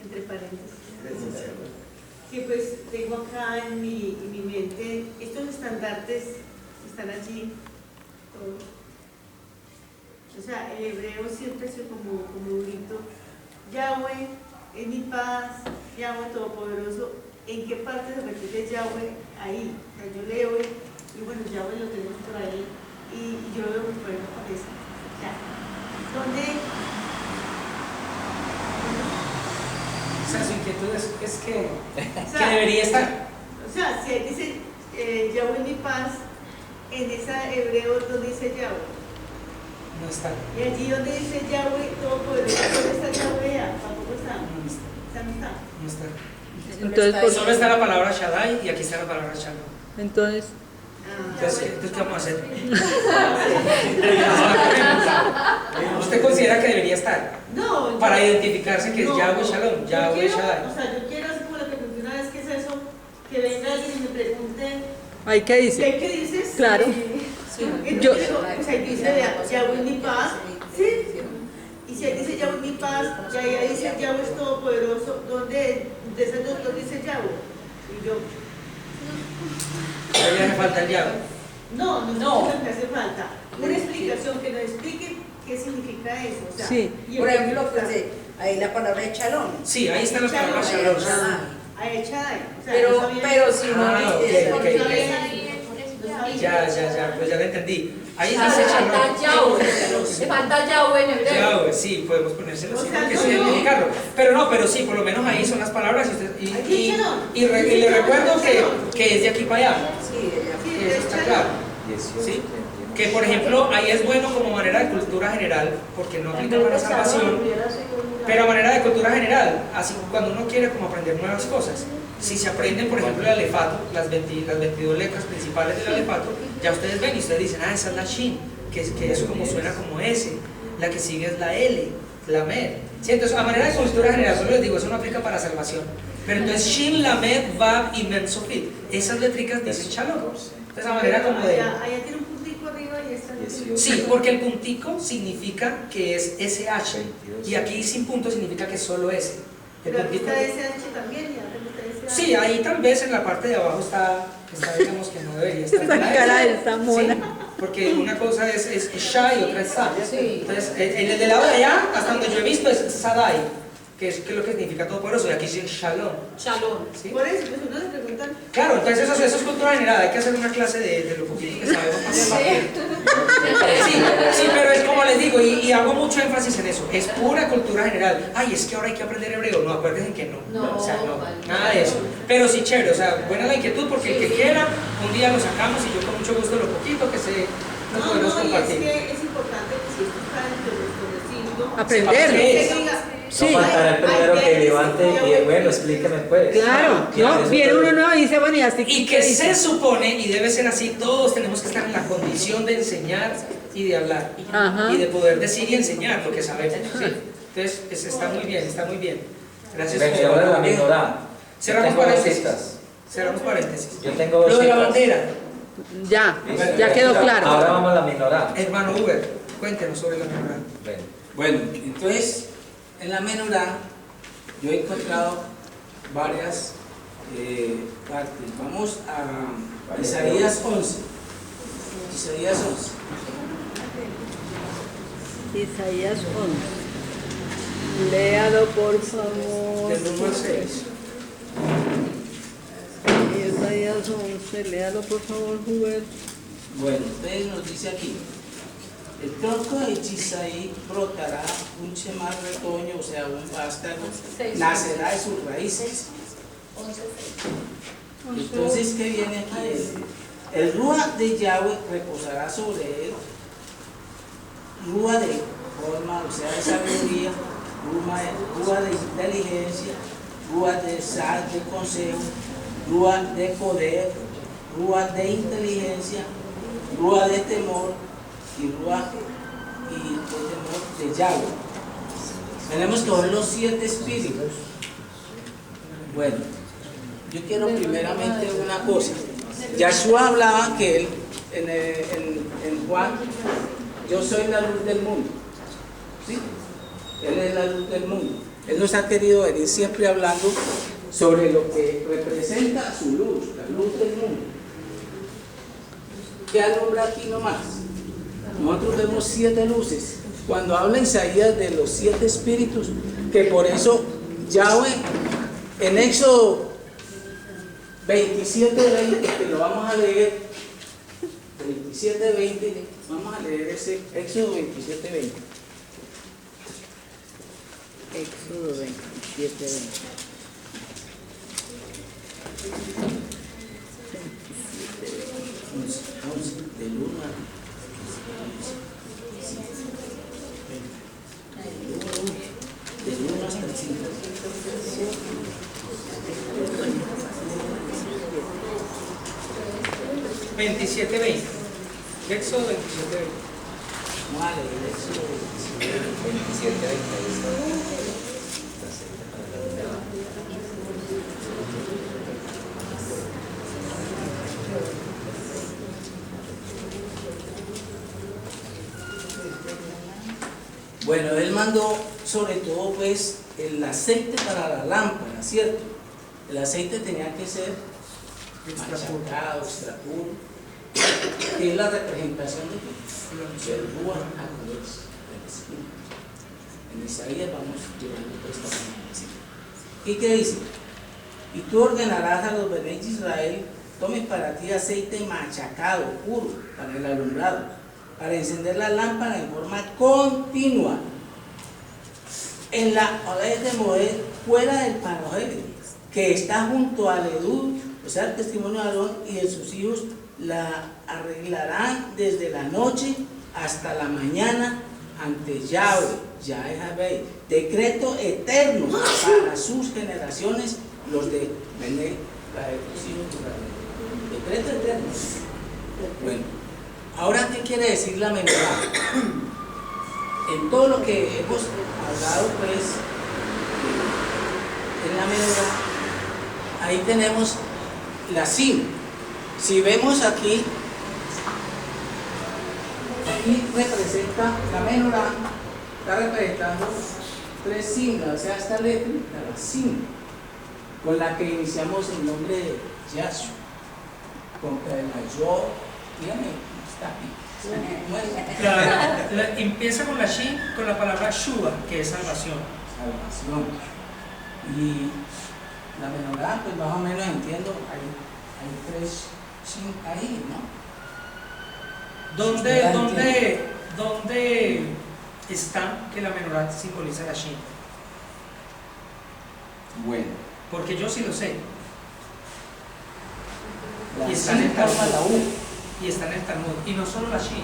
entre paréntesis, que pues tengo acá en mi mente, estos estandartes están allí, todos. O sea, el hebreo siempre es como un grito, Yahweh es mi paz, Yahweh Todopoderoso, ¿en qué parte se repite Yahweh ahí? O sea, yo leo y bueno, Yahweh lo tenemos por ahí y yo lo veo por ahí, no aparece. O sea, ¿dónde? O sea, su inquietud es que, O que sea, debería estar. O sea, si ahí dice Yahweh mi paz, en esa hebreo donde dice Yahweh. No está. Y allí donde dice Yahweh, todo poderoso, ¿dónde está Yahweh? Tampoco está. No está. O sea, no está. No está. Entonces, Solo está la palabra Shaddai y aquí está la palabra Shalom. entonces, Entonces, ¿qué vamos a hacer? ¿Usted considera que debería estar? No, Para yo- identificarse que es no, Yahweh no. Shalom, Yo Yahweh quiero, Shaddai. O sea, yo quiero así como lo que pregunté una vez, ¿qué es eso? Que venga alguien y me pregunte, ¿ahí qué dice? ¿qué dices? Claro. Y Yo- digo, o sea, dice Yahweh mi paz, ¿sí? Y si ahí dice Yahweh mi paz, y ahí dice Yahweh es todopoderoso, ¿dónde? De esas dos, ¿dónde dice Yahweh? Y yo, Todavía hace falta el Yahweh. no es lo que hace falta. Una explicación que nos explique qué significa eso. O sea, Sí. y Por ejemplo, pues ahí la palabra de chalón. Sí, ahí está la palabra Shalom. Shalom. a Echadai. O sea, Pero, no sabía- pero si no Ah, ok, dice, ok, no ok. sabía. Ya, pues ya lo entendí. Ahí Ah, dice le falta Shalom. Yahweh. Le falta Yahweh en hebreo. Yahweh, sí, podemos ponérselo así O sea, porque no, sí no. identificarlo. Pero sí, por lo menos ahí son las palabras y, usted, Aquí Shalom. y le recuerdo que es de aquí para allá. sí, ella. Sí, Eso está claro. 18, ¿Sí? 31. Que por ejemplo ahí es bueno como manera de cultura general, porque no aplica para salvación, pero a manera de cultura general, así cuando uno quiere como aprender nuevas cosas. Si se aprenden, por ejemplo, el alefato, las 22 letras principales del alefato, ya ustedes ven y ustedes dicen, ah, esa es la Shin, que eso como suena como S, la que sigue es la L, la Med. ¿Sí? Entonces, a manera de cultura general, solo les digo, eso no aplica para salvación. Pero entonces Shin, la Med, Vav y Mem Sofit, esas letricas dicen Shalom. Entonces, a manera como de... Allá tiene un puntico arriba y esta no tiene. 18. Sí, porque el puntico significa que es SH y aquí sin punto significa que es solo S. El Pero aquí puntico- está SH también, y acá está SH. Sí, ahí tal vez en la parte de abajo está digamos que no debería estar. esa cara de esa mona. Sí, porque una cosa es Sha y otra es Sa. Sí. Entonces, en el de lado de allá, hasta donde yo he visto, es Sadai, que es lo que significa todo poderoso, y aquí sí es Shalom. Shalom. ¿Sí? Por eso, pues uno se pregunta. Claro, entonces eso es cultura general, hay que hacer una clase de lo poquito que sabemos para Sí, pero es como les digo, y hago mucho énfasis en eso, es pura cultura general. Ay, es que ahora hay que aprender hebreo, no, acuérdense que no. No, O sea, no, vale. nada de eso. Pero sí, chévere, o sea, buena la inquietud, porque el que quiera, un día lo sacamos y yo con mucho gusto lo poquito que sé, lo podemos No, y es compartir. que es importante que si esto está dentro de nuestro recinto, Aprender. Sí. que diga, Sí. No faltará el primero que levante y bueno, explíqueme pues. Claro, Claro, ¿no? eso Viene todo. uno nuevo y dice, bueno, y así Y ¿qué que dice? se supone, y debe ser así, todos tenemos que estar en la condición de enseñar y de hablar. Ajá. Y de poder decir y enseñar lo que sabemos. ¿Sí? Entonces, está muy bien, está muy bien. Gracias. Ven, y ahora la minorá. Cerramos Tengo dos paréntesis. citas. Cerramos paréntesis. Yo tengo dos Lo de la citas. bandera, Ya quedó claro. Ahora vamos a la minorá. hermano Uber, cuéntenos sobre la menorá. Ven. Bueno, entonces en la menorá yo he encontrado varias partes. Vamos a Isaías 11. Isaías 11. Isaías 11. Léalo, por favor. Del 1 al 6. Isaías 11, léalo, por favor, Hubert. Bueno, entonces nos dice aquí, el tronco de Chisaí brotará un chemar retoño, o sea, un vástago, nacerá de sus raíces. 11. Entonces, ¿qué viene aquí? El Rúa de Yahweh reposará sobre él, Rúa de forma, o sea, de sabiduría, Rúa de inteligencia, Rúa de sal, de consejo, Rúa de poder, Rúa de inteligencia, Rúa de temor y Rúa y de temor de Yahweh. Tenemos que ver los 7 espíritus. Bueno, yo quiero primeramente una cosa. Yahshua hablaba que él, en Juan, yo soy la luz del mundo. ¿Sí? Él es la luz del mundo. Él nos ha querido venir siempre hablando sobre lo que representa su luz, la luz del mundo. ¿Qué alumbra aquí nomás? Nosotros vemos 7 luces. Cuando habla Isaías de los 7 espíritus, que por eso Yahweh en Éxodo 27:20, que lo vamos a leer. 27:20, vamos a leer ese Éxodo 27:20. Éxodo 27:20. Del 1 hasta el 5. Éxodo 27:20. Vamos a leer Éxodo 27:20. Bueno, él mandó sobre todo pues el aceite para la lámpara, ¿cierto? El aceite tenía que ser machacado, extra puro, que es la representación del Ruach HaKodesh, del Espíritu. En Isaías vamos llevando esta manera. ¿Y qué dice? Y tú ordenarás a los bebés de Israel, tomes para ti aceite machacado, puro, para el alumbrado, para encender la lámpara en forma continua. En la Oded de Moed, fuera del Parojel, que está junto al Edud, o sea, el testimonio de Aarón y de sus hijos, la arreglarán desde la noche hasta la mañana ante Yahweh, decreto eterno para sus generaciones, los de Bené, la de tus hijos de Israel. Decreto eterno. Bueno, ahora, ¿qué quiere decir la menorá? En todo lo que hemos hablado, pues, en la menorá, ahí tenemos la sim. Si vemos aquí representa la menorá, está representando 3 signos, o sea, esta letra, la sim, con la que iniciamos el nombre de Yahshua, con la yo, dígame, está aquí. Empieza con la Shin, con la palabra Shua, que es salvación. Salvación. Y la menorá, pues más o menos entiendo, hay 3 Shin ahí, ¿no? ¿Dónde está que la menorá simboliza la Shin? Bueno, Porque yo sí lo sé. La Y está en el Shin forma la U. Y está en el Talmud. Y no solo la Shin.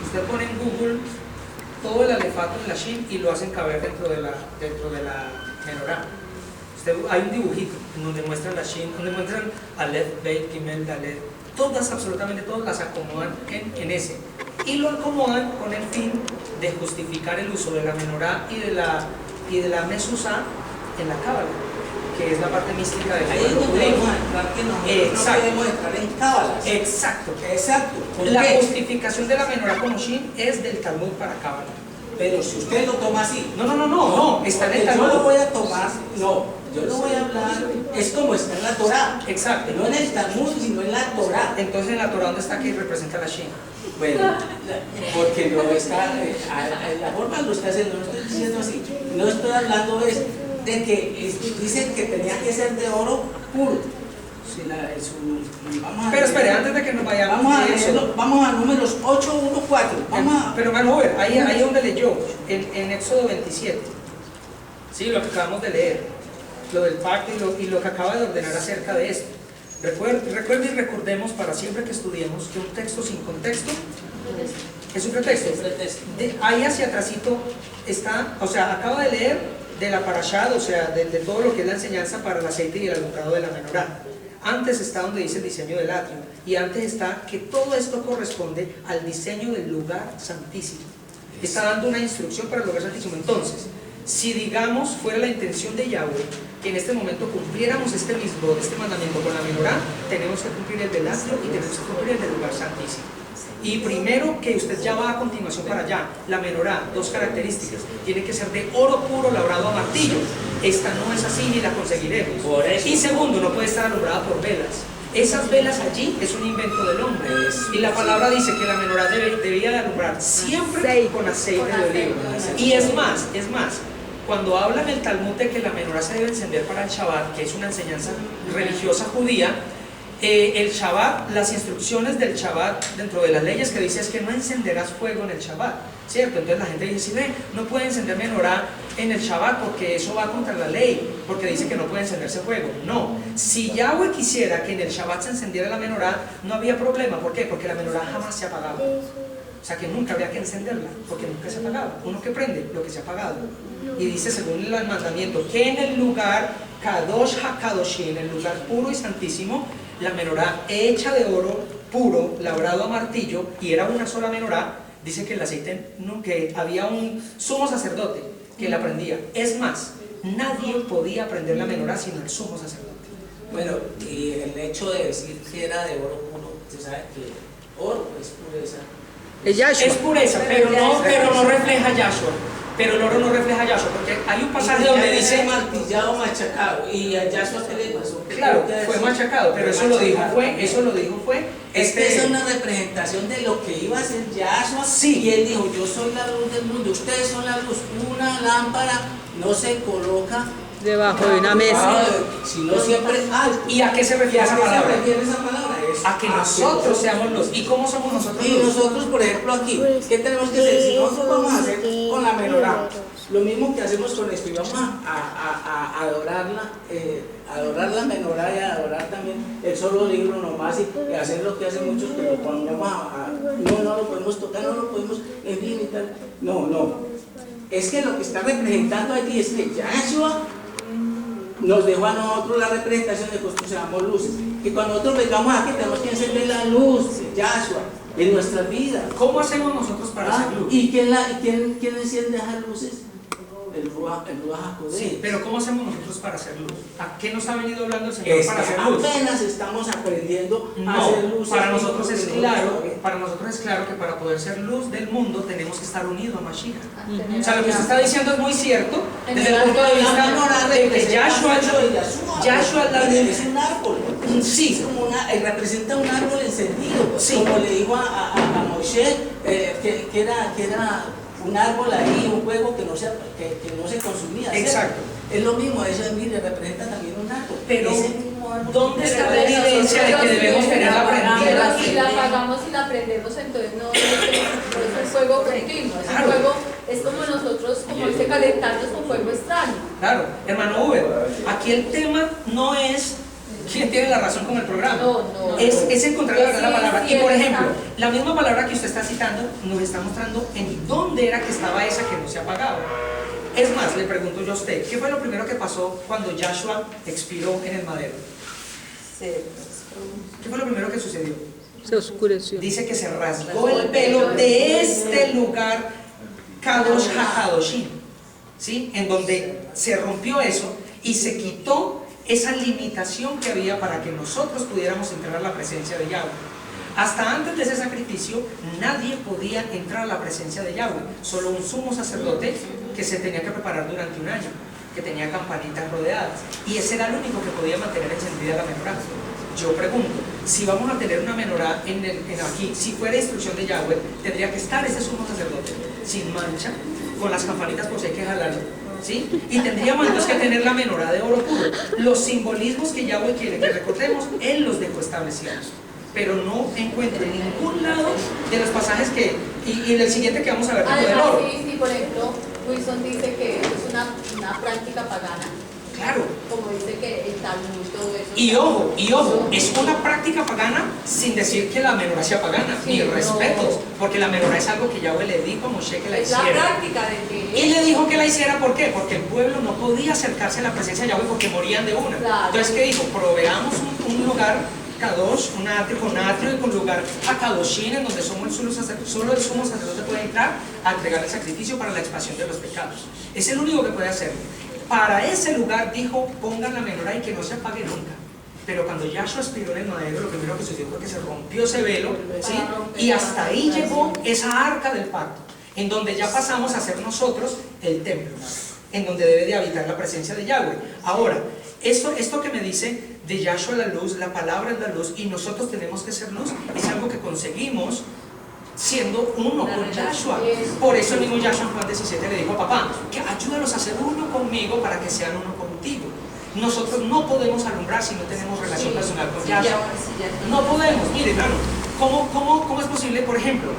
Usted pone en Google todo el alefato en la Shin y lo hacen caber dentro de la menorá. Hay un dibujito donde muestran la Shin, donde muestran Aleph, Beit, Gimel, Dalet. Todas, absolutamente todas, las acomodan en ese. Y lo acomodan con el fin de justificar el uso de la menorá y de la mezuzá en la Cábala, que es la parte mística del Ahí es pueblo donde judío. vamos a entrar, que nosotros no podemos entrar en cábalas. Exacto. Exacto. ¿Por La qué? justificación de la menorá como Shin es del Talmud para Cábala. Pero si usted lo toma así. No, está en el Porque Talmud. yo lo voy a tomar, no, yo lo voy a hablar, es como está en la Torá. Exacto. No en el Talmud, sino en la Torá. Entonces en la Torá, ¿dónde está que representa la Shin? Bueno, porque no está, la forma lo está haciendo, no estoy diciendo así, no estoy hablando de que dicen que tenía que ser de oro puro. Pero espere, antes de que nos vayamos vamos a números 8:1-4. Pero vamos a ver, ahí donde leyó, en Éxodo 27. Sí, lo que acabamos de leer, lo del pacto y lo que acaba de ordenar acerca de esto. Recuerde y recordemos para siempre que estudiemos que un texto sin contexto es un pretexto. Ahí hacia atrásito está, o sea, acaba de leer de la parashá, o sea, de todo lo que es la enseñanza para el aceite y el alumbrado de la menorá. Antes está donde dice el diseño del atrio, y antes está que todo esto corresponde al diseño del lugar santísimo. Está dando una instrucción para el lugar santísimo. Entonces, si digamos fuera la intención de Yahweh que en este momento cumpliéramos este mandamiento con la menorá, tenemos que cumplir el del atrio y tenemos que cumplir el del lugar santísimo. Y primero, que usted ya va a continuación para allá, la menorá, 2 características: tiene que ser de oro puro labrado a martillo. Esta no es así ni la conseguiremos. Y segundo, no puede estar alumbrada por velas. Esas velas allí es un invento del hombre. Y la palabra dice que la menorá debía de alumbrar siempre con aceite de oliva. Y es más, cuando habla en el Talmud de que la menorá se debe encender para el Shabbat, que es una enseñanza religiosa judía, el Shabbat, las instrucciones del Shabbat dentro de las leyes que dice es que no encenderás fuego en el Shabbat, ¿cierto? Entonces la gente dice, sí, ve, no puede encender menorá en el Shabbat porque eso va contra la ley, porque dice que no puede encenderse fuego. No, si Yahweh quisiera que en el Shabbat se encendiera la menorá, no había problema. ¿Por qué? Porque la menorá jamás se apagaba. O sea que nunca había que encenderla, porque nunca se apagaba. Uno que prende lo que se ha apagado. Y dice, según el mandamiento, que en el lugar Kadosh HaKadoshim, en el lugar puro y santísimo, la menorá hecha de oro puro, labrado a martillo, y era una sola menorá, dice que el aceite, que había un sumo sacerdote que la prendía. Es más, nadie podía prender la menorá sino el sumo sacerdote. Bueno, y el hecho de decir que era de oro puro, usted sabe que oro es pureza. Es pureza, pero no refleja Yahshua. Pero el oro no refleja Yahshua, porque hay un pasaje donde dice martillado, machacado, y a Yahshua ¿qué le pasó? Claro, fue machacado, pero eso lo dijo fue Esta es una representación de lo que iba a ser Yahshua. Sí. Y él dijo, yo soy la luz del mundo, ustedes son la luz. Una lámpara no se coloca debajo de una mesa, sino siempre alto. ¿Y a qué se refiere esa palabra? Es a que nosotros seamos luz. ¿Y cómo somos nosotros y luz? nosotros, por ejemplo, aquí, ¿qué tenemos que hacer? Si nosotros vamos a hacer con la menorá lo mismo que hacemos con esto, y vamos a adorarla, adorar la menorá y adorar también el solo libro nomás, y hacer lo que hacen muchos, que lo ponemos no lo podemos tocar, no lo podemos en fin y tal. No, es que lo que está representando allí es que Yahshua nos dejó a nosotros la representación de que seamos luces, que cuando nosotros vengamos aquí tenemos que encender la luz de Yahshua en nuestra vida. ¿Cómo hacemos nosotros para hacer luz? ¿Y quién enciende esas luces? El Ruach HaKodesh. Sí, pero ¿cómo hacemos nosotros para hacer luz? ¿A qué nos ha venido hablando el Señor para hacer luz? Apenas estamos aprendiendo a hacer luz. Para nosotros es claro que para poder ser luz del mundo tenemos que estar unidos a Mashiach. O sea, lo que usted está diciendo es muy cierto desde el punto de vista de que Yahshua es un árbol. Sí. Es como representa un árbol encendido. Sí. Como le dijo a Moshe, que era un árbol ahí, un fuego que no se consumía. Exacto. Es lo mismo, eso mire, representa también un árbol. Pero, ese mismo árbol, ¿dónde está la evidencia de que debemos tenerla prendida? Pero si la apagamos y la prendemos, entonces no es un fuego continuo. Es un fuego, es como nosotros, como dice, calentarnos con fuego extraño. Claro, hermano Uber, aquí el tema no es quién tiene la razón con el programa. No. Es encontrar la verdadera palabra. Sí, Y por ejemplo, la misma palabra que usted está citando nos está mostrando en dónde era que estaba esa que no se apagaba. Es más, le pregunto yo a usted, ¿qué fue lo primero que pasó cuando Yahshua expiró en el madero? ¿Qué fue lo primero que sucedió? se oscureció. Dice que se rasgó el velo de este lugar Kadosh HaKadoshim, ¿sí? En donde se rompió eso y se quitó esa limitación que había para que nosotros pudiéramos entrar a la presencia de Yahweh. Hasta antes de ese sacrificio nadie podía entrar a la presencia de Yahweh, solo un sumo sacerdote que se tenía que preparar durante un año, que tenía campanitas rodeadas, y ese era el único que podía mantener encendida la menorá. Yo pregunto, si vamos a tener una menorá en aquí, si fuera instrucción de Yahweh, tendría que estar ese sumo sacerdote sin mancha, con las campanitas por si hay que jalarlo, ¿sí? Y tendríamos entonces que tener la menorá de oro puro. Los simbolismos que Yahweh quiere que recordemos, Él los dejó establecidos, pero no encuentro en ningún lado de los pasajes que, y el siguiente que vamos a ver dentro del Además, oro. sí, por ejemplo, Wilson dice que es una práctica pagana. Claro. Como dice que el Talmud, todo eso. Y ojo, es una práctica pagana sin decir que la menorá sea pagana, Sí, ni no. respetos, porque la menorá es algo que Yahweh le dijo a Moshe que la Es la hiciera. práctica de que... Y le dijo que la hiciera, ¿por qué? Porque el pueblo no podía acercarse a la presencia de Yahweh porque morían de una. Claro. Entonces, ¿qué dijo? Proveamos un lugar Kadosh, un atrio con atrio y con lugar HaKadoshim, en donde solo el sumo sacerdote puede entrar a entregar el sacrificio para la expiación de los pecados. Es el único que puede hacerlo. Para ese lugar dijo, pongan la menorá y que no se apague nunca. Pero cuando Yahshua expiró en el madero, lo primero que sucedió fue que se rompió ese velo, ¿sí? Y hasta ahí llegó esa arca del pacto, en donde ya pasamos a ser nosotros el templo, en donde debe de habitar la presencia de Yahweh. Ahora, esto que me dice de Yahshua la luz, la palabra es la luz, y nosotros tenemos que ser luz, es algo que conseguimos siendo uno La con relación, Yahshua. eso. Por eso el mismo Yahshua en Juan 17 le dijo a papá, que ayúdalos a ser uno conmigo para que sean uno contigo. Nosotros no podemos alumbrar si no tenemos relación personal con Yahshua. No podemos. Mire, hermano, ¿cómo es posible? Por ejemplo,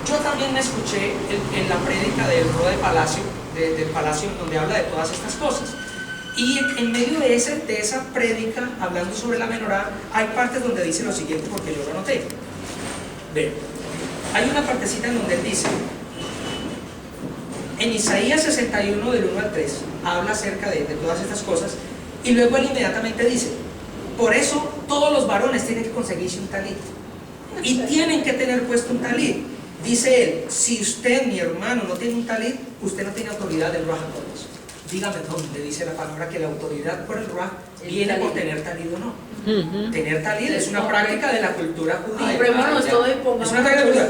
yo también me escuché en la prédica del Roa de Palacio, del Palacio, donde habla de todas estas cosas. Y en medio de esa prédica, hablando sobre la menorá, hay partes donde dice lo siguiente, porque yo lo anoté. Ve, hay una partecita en donde él dice, en Isaías 61 del 1 al 3, habla acerca de todas estas cosas, y luego él inmediatamente dice, por eso todos los varones tienen que conseguirse un talit, y tienen que tener puesto un talit. Dice él, si usted, mi hermano, no tiene un talit, usted no tiene autoridad del Ruach HaKodesh. Dígame dónde dice la palabra que la autoridad por el Ruach viene por tener talit o no. Tener talit es una práctica de la cultura judía. Es una práctica de la cultura.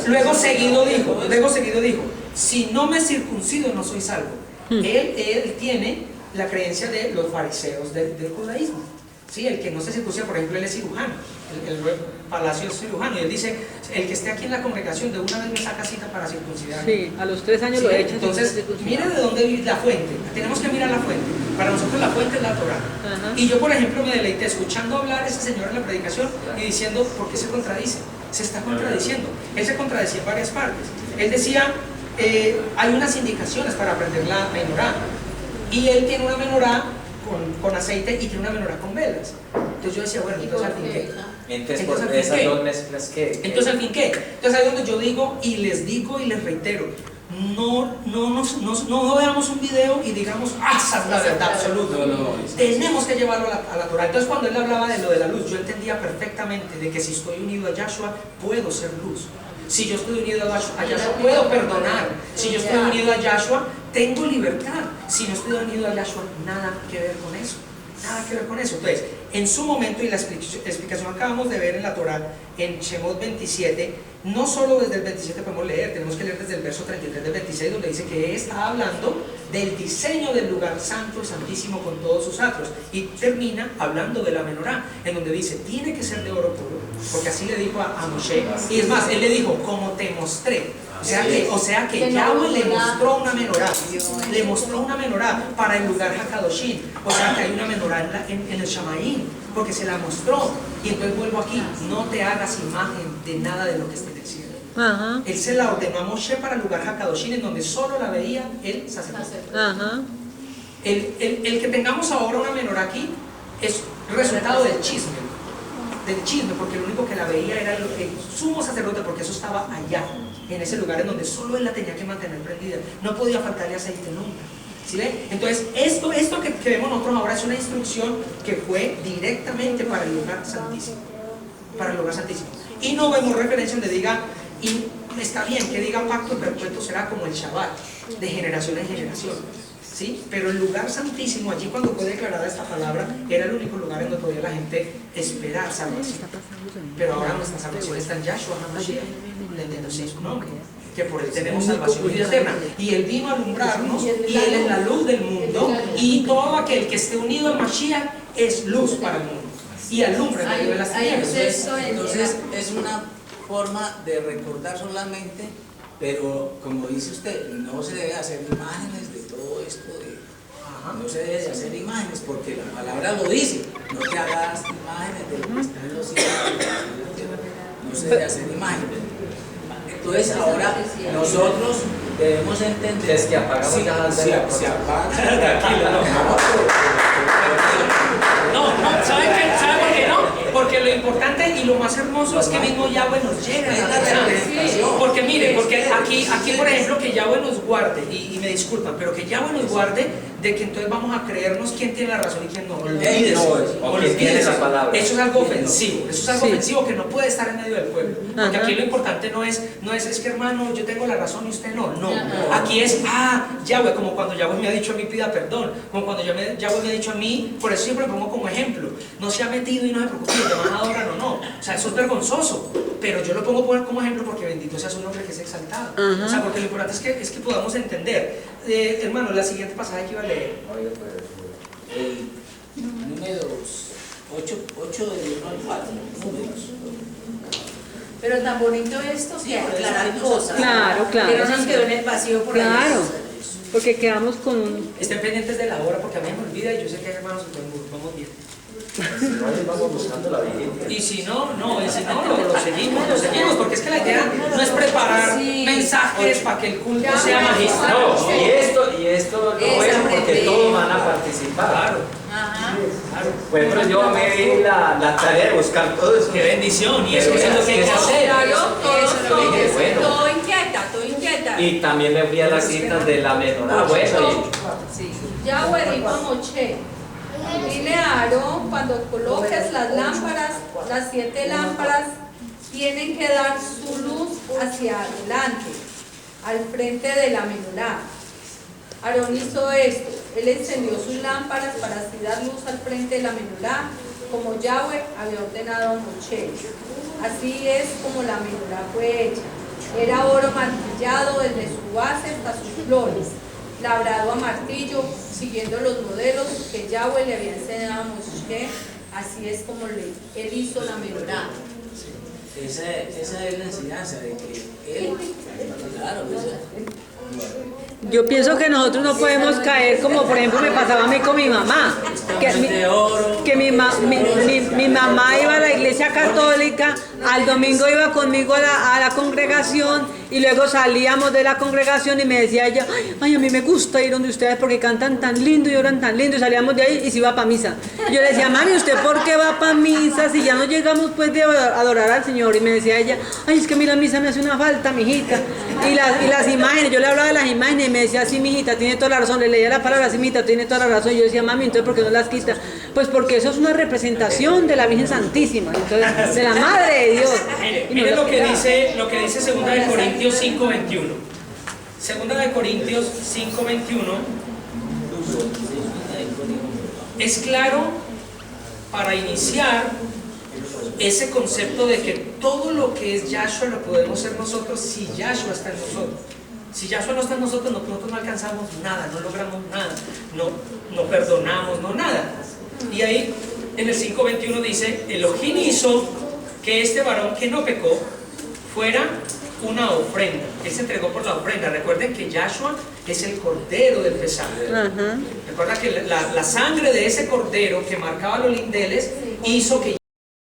Luego seguido dijo, si no me circuncido no soy salvo. Él tiene la creencia de los fariseos del judaísmo. Sí, el que no se circuncida, por ejemplo, él es cirujano, el Palacio es cirujano, y él dice, el que esté aquí en la congregación de una vez me saca cita para circuncidar. Sí, a los 3 años lo he hecho. Entonces, mire de dónde vive la fuente. Tenemos que mirar la fuente. Para nosotros la fuente es la Torá. Y yo, por ejemplo, me deleité escuchando hablar a ese señor en la predicación y diciendo, ¿por qué se contradice? Se está contradiciendo. Él se contradecía en varias partes. Él decía, hay unas indicaciones para aprender la menorá. Y él tiene una menorá con aceite y tiene una menorá con velas. Entonces yo decía, bueno, entonces al fin qué. Entonces por esas dos mezclas ¿qué? Entonces al fin qué. Entonces ahí es donde yo digo y les reitero, no veamos un video y digamos, esa es la verdad absoluta. Tenemos que llevarlo a la Torah. Entonces cuando él hablaba de lo de la luz, yo entendía perfectamente de que si estoy unido a Yahshua, puedo ser luz. Si yo estoy unido a Yahshua, puedo perdonar. Si yo estoy unido a Yahshua, tengo libertad. Si no estoy unido a Yahshua, nada que ver con eso. Nada que ver con eso. Entonces, en su momento, y la explicación acabamos de ver en la Torah, en Shemot 27, no solo desde el 27 podemos leer, tenemos que leer desde el verso 33 del 26, donde dice que está hablando del diseño del lugar santo y santísimo con todos sus atros, y termina hablando de la menorá, en donde dice, tiene que ser de oro puro, porque así le dijo a Moshe, y es más, él le dijo, como te mostré. O sea que Yahweh le mostró una menorá, para el lugar Hakadoshim. O sea que hay una menorá en el Shamaín, porque se la mostró. Y entonces vuelvo aquí, no te hagas imagen de nada de lo que esté en el cielo. Él se la ordenó a Moshe para el lugar Hakadoshim, en donde solo la veía el sacerdote. El que tengamos ahora una menorá aquí es resultado del chisme, porque lo único que la veía era el sumo sacerdote, porque eso estaba allá, en ese lugar en donde solo él la tenía que mantener prendida, no podía faltarle aceite nunca. ¿Sí ve? Entonces esto que vemos nosotros ahora es una instrucción que fue directamente para el lugar santísimo, y no vemos referencia donde diga, y está bien que diga pacto perpetuo será como el Shabbat, de generación en generación. ¿Sí? Pero el lugar santísimo, allí cuando fue declarada esta palabra, era el único lugar en donde podía la gente esperar salvación. Pero ahora nuestra salvación está en Yahshua HaMashiach, entendiéndose su nombre, que por él tenemos salvación y vida eterna. Y él vino a alumbrarnos, y él es la luz del mundo, y todo aquel que esté unido al Mashiach es luz para el mundo, y alumbra en medio de las tinieblas. Entonces es una forma de recordar solamente, pero como dice usted, no se debe hacer imágenes de todo esto, no se debe hacer imágenes, porque la palabra lo dice, no te hagas imágenes de lo que está en los cielos, no se debe hacer imágenes. Entonces ahora nosotros debemos entender, es que apagamos se apaga, tranquilo, ¿sabe por qué no? Porque lo importante y lo más hermoso es que mismo Yahweh nos llegue a la representación. Porque mire, porque aquí por ejemplo que Yahweh nos guarde, y me disculpan, pero que Yahweh nos guarde de que entonces vamos a creernos quién tiene la razón y quién no. Olvídese. Eso es algo ofensivo, ofensivo que no puede estar en medio del pueblo. Porque aquí lo importante no es que hermano, yo tengo la razón y usted no. Aquí es, Yahweh, como cuando Yahweh me ha dicho a mí pida perdón, como cuando Yahweh me ha dicho a mí, por eso siempre lo pongo como ejemplo, no se ha metido y no se preocupe, los demás adoran o no. O sea, eso es vergonzoso, pero yo lo pongo como ejemplo porque bendito sea su nombre que es exaltado. O sea, porque lo importante es que podamos entender. Hermano, la siguiente pasaje que iba a leer. Números 8 del 1 al 4. Pero tan bonito esto que aclarar Sí, cosas. Claro, claro. Que no nos quedó en el vacío por ahí. Claro, porque quedamos con un... Estén pendientes de la hora porque a mí me olvida y yo sé que hay hermanos que vamos bien. Si no, ahí vamos buscando la vigilia. Y si no, lo seguimos, porque es que la idea no es preparar mensajes para que el culto sea magistral. No, y esto lo bueno porque todos van a participar. Claro, Ajá. claro. Por ejemplo, yo me di la tarea de buscar todo eso. Qué bendición, y eso Pero es lo que hay que eso- hacer. Yo dije, bueno. Todo inquieta. Y también me fui a las citas de la menorá. Bueno, Yahweh dijo a Moshe, dile a Aarón, cuando coloques las lámparas, las 7 lámparas tienen que dar su luz hacia adelante, al frente de la menorá. Aarón hizo esto, él encendió sus lámparas para así dar luz al frente de la menorá, como Yahweh había ordenado a Moshe. Así es como la menorá fue hecha. Era oro martillado desde su base hasta sus flores, labrado a martillo, siguiendo los modelos que Yahweh le había enseñado a Moshe. Así es como él hizo la menorá. Esa es la enseñanza de que él, claro, Yo pienso que nosotros no podemos caer como por ejemplo me pasaba a mí con mi mamá, que mi mamá iba a la iglesia católica, al domingo iba conmigo a la congregación y luego salíamos de la congregación y me decía ella, ay, a mí me gusta ir donde ustedes porque cantan tan lindo y oran tan lindo, y salíamos de ahí y se iba para misa. Y yo le decía, mami, ¿usted por qué va para misa si ya no llegamos pues de adorar al Señor? Y me decía ella, ay, es que a mí la misa me hace una falta, mijita. Y las imágenes, yo le hablaba de las imágenes y me decía, sí, mijita, tiene toda la razón. Le leía la palabra, sí, mijita, tiene toda la razón. Y yo decía, mami, entonces ¿por qué no las quita? Pues porque eso es una representación de la Virgen Santísima, entonces, de la Madre de Dios. Miren lo que dice 2 de Corintios 5:21. 2 de Corintios 5:21 es claro para iniciar ese concepto de que todo lo que es Yahshua lo podemos ser nosotros si Yahshua está en nosotros. Si Yahshua no está en nosotros, nosotros no alcanzamos nada, no logramos nada, no perdonamos, no nada. Y ahí en el 5:21 dice, Elohim hizo que este varón que no pecó fuera una ofrenda. Él se entregó por la ofrenda. Recuerden que Yahshua es el cordero del pesaje. Recuerda que la sangre de ese cordero que marcaba los lindeles hizo que